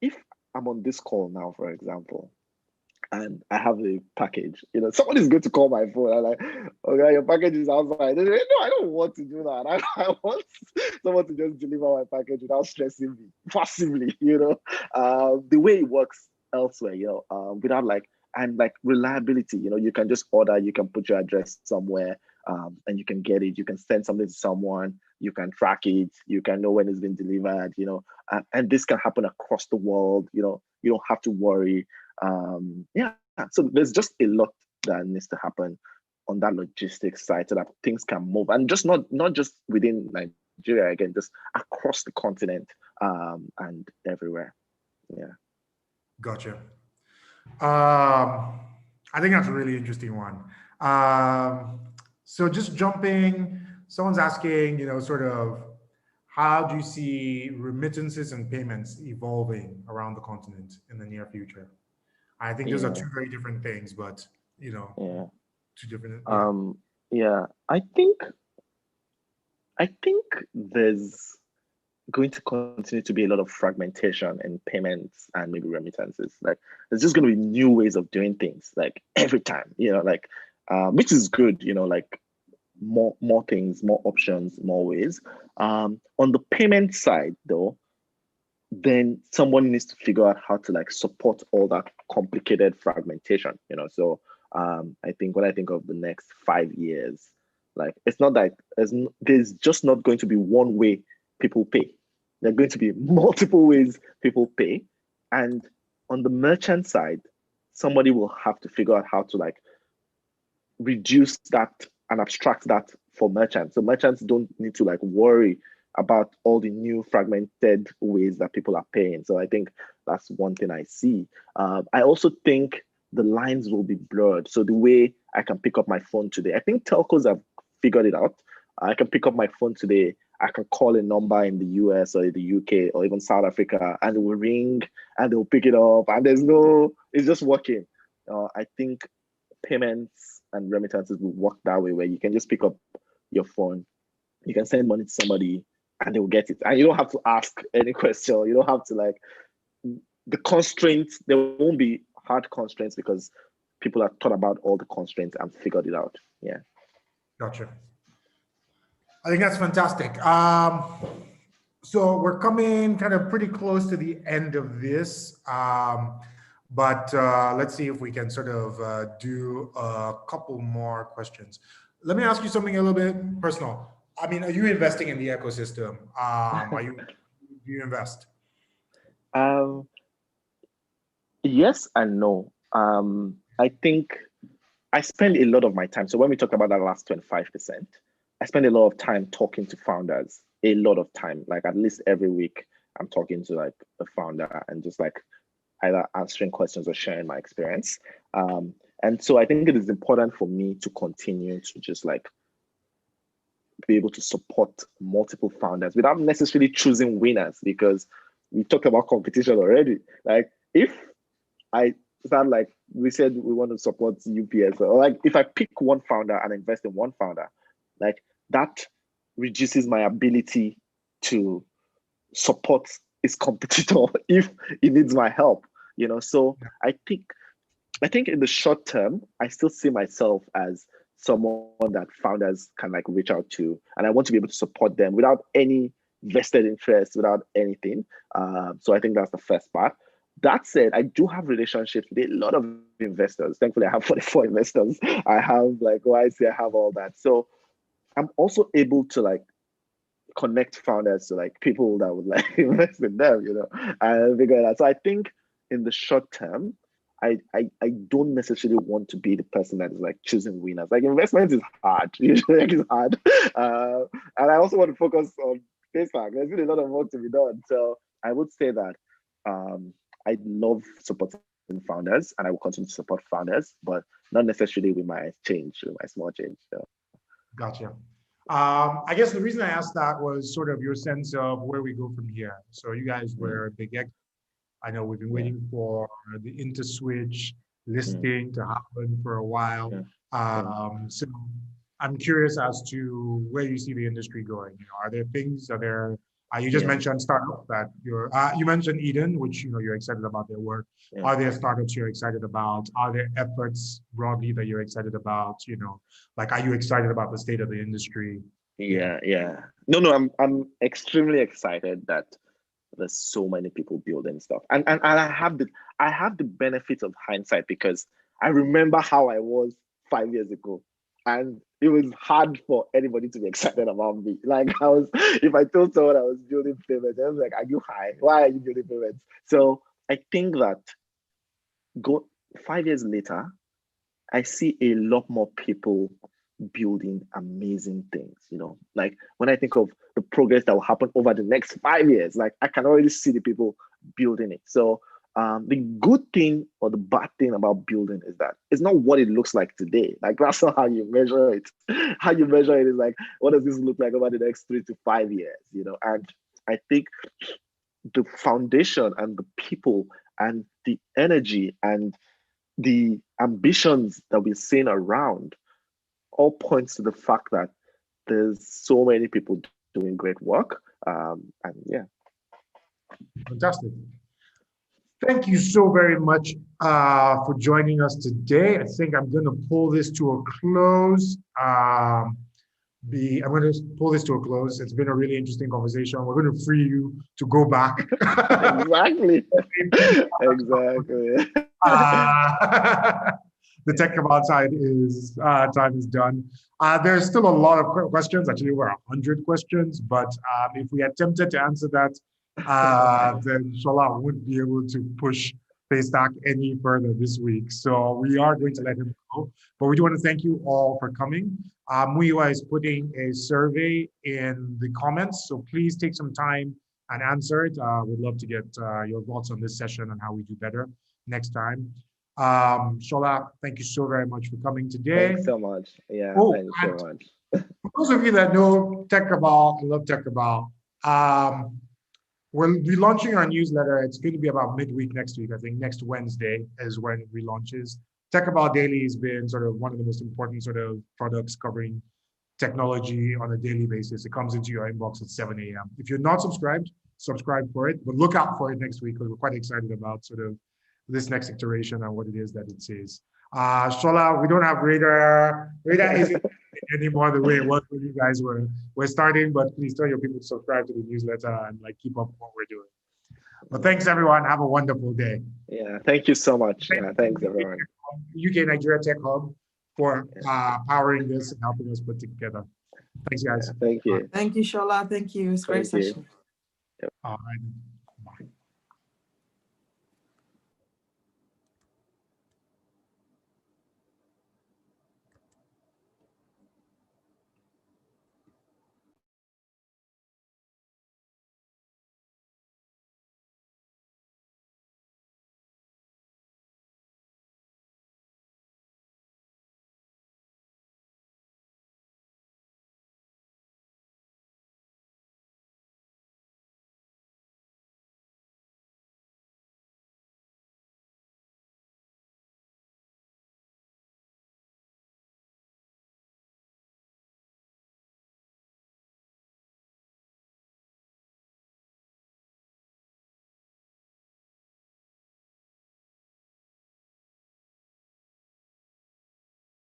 if I'm on this call now, for example, and I have a package, someone is going to call my phone. I'm like, okay, your package is outside. No, I don't want to do that. I want someone to just deliver my package without stressing me passively, the way it works elsewhere, without like reliability, you can just order, you can put your address somewhere, and you can get it, you can send something to someone, you can track it, you can know when it's been delivered, and this can happen across the world, you don't have to worry. So there's just a lot that needs to happen on that logistics side so that things can move, and just not just within Nigeria, again, just across the continent, and everywhere. Gotcha. I think that's a really interesting one. So just jumping, someone's asking, sort of, how do you see remittances and payments evolving around the continent in the near future? I think those are two very different things, but two different. I think there's going to continue to be a lot of fragmentation in payments and maybe remittances. Like there's just going to be new ways of doing things, like every time, which is good, like more things, more options, more ways. On the payment side, though, then someone needs to figure out how to like support all that complicated fragmentation, So I think when I think of the next 5 years, like it's not like there's just not going to be one way people pay. There are going to be multiple ways people pay. And on the merchant side, somebody will have to figure out how to like reduce that and abstract that for merchants. So merchants don't need to like worry about all the new fragmented ways that people are paying. So I think that's one thing I see. I also think the lines will be blurred. So the way I can pick up my phone today, I think telcos have figured it out. I can pick up my phone today, I can call a number in the US or the UK or even South Africa, and it will ring and they'll pick it up, and it's just working. I think payments and remittances will work that way, where you can just pick up your phone, you can send money to somebody, and they will get it. And you don't have to ask any question. You don't have to like, the constraints, there won't be hard constraints because people have thought about all the constraints and figured it out. Yeah. Gotcha. I think that's fantastic. So we're coming kind of pretty close to the end of this, but let's see if we can sort of do a couple more questions. Let me ask you something a little bit personal. I mean, are you investing in the ecosystem? Do you invest? Yes and no. I think I spend a lot of my time. So when we talk about that last 25%, I spend a lot of time talking to founders, a lot of time, like at least every week, I'm talking to like the founder and just like either answering questions or sharing my experience. And so I think it is important for me to continue to just like be able to support multiple founders without necessarily choosing winners, because we talked about competition already. Like if I start like we said we want to support UPS, or like if I pick one founder and invest in one founder, like that reduces my ability to support his competitor if he needs my help, you know. So I think in the short term, I still see myself as someone that founders can like reach out to, and I want to be able to support them without any vested interest, without anything. So I think that's the first part. That said, I do have relationships with a lot of investors. Thankfully, I have 44 investors. I have like YC, I have all that. So I'm also able to like connect founders to like people that would like invest in them, you know, and figure it out. So I think in the short term, I don't necessarily want to be the person that is like choosing winners. Like investment is hard, usually like it's hard. And I also want to focus on Paystack. There's been a lot of work to be done. So I would say that I love supporting founders and I will continue to support founders, but not necessarily with my change, with my small change. So. Gotcha. I guess the reason I asked that was sort of your sense of where we go from here. So you guys were big. I know we've been waiting for the InterSwitch listing to happen for a while. So I'm curious as to where you see the industry going. You know, are there things? Are there? You just mentioned startup that you mentioned Eden, which you know you're excited about their work. Are there startups you're excited about? Are there efforts broadly that you're excited about? You know, like are you excited about the state of the industry? No, I'm extremely excited that there's so many people building stuff, and I have the benefit of hindsight, because I remember how I was 5 years ago, and it was hard for anybody to be excited about me. Like if I told someone I was building payments, I was like, "Are you high? Why are you building payments?" So I think that 5 years later, I see a lot more people building amazing things, you know. Like when I think of the progress that will happen over the next 5 years, like I can already see the people building it. So the good thing or the bad thing about building is that it's not what it looks like today. Like that's not how you measure it. How you measure it is like, what does this look like over the next 3 to 5 years, you know? And I think the foundation and the people and the energy and the ambitions that we're seeing around all points to the fact that there's so many people doing great work. And yeah. Fantastic. Thank you so very much for joining us today. I think I'm going to pull this to a close. I'm going to pull this to a close. It's been a really interesting conversation. We're going to free you to go back. Exactly. The TechCabal time is done. There's still a lot of questions, actually over 100 questions, but if we attempted to answer that, then Shola wouldn't be able to push Paystack any further this week. So we are going to let him go, but we do want to thank you all for coming. Muyiwa is putting a survey in the comments, so please take some time and answer it. We'd love to get your thoughts on this session and how we do better next time. Shola, thank you so very much for coming today. Thanks so much. Yeah, thanks so much. For those of you that know TechCabal, I love TechCabal. We'll be launching our newsletter. It's going to be about midweek next week. I think next Wednesday is when it relaunches. TechCabal Daily has been sort of one of the most important sort of products covering technology on a daily basis. It comes into your inbox at 7 a.m. If you're not subscribed, subscribe for it, but look out for it next week because we're quite excited about sort of this next iteration and what it is that it says. Shola, we don't have Radar. Radar isn't anymore the way it was when you guys were starting, but please tell your people to subscribe to the newsletter and like keep up with what we're doing. But thanks everyone. Have a wonderful day. Yeah, thank you so much. Thanks everyone. UK Nigeria Tech Hub for powering this and helping us put together. Thanks guys. Yeah, thank you. Thank you, Shola. Thank you. It's a great session. Yep. All right.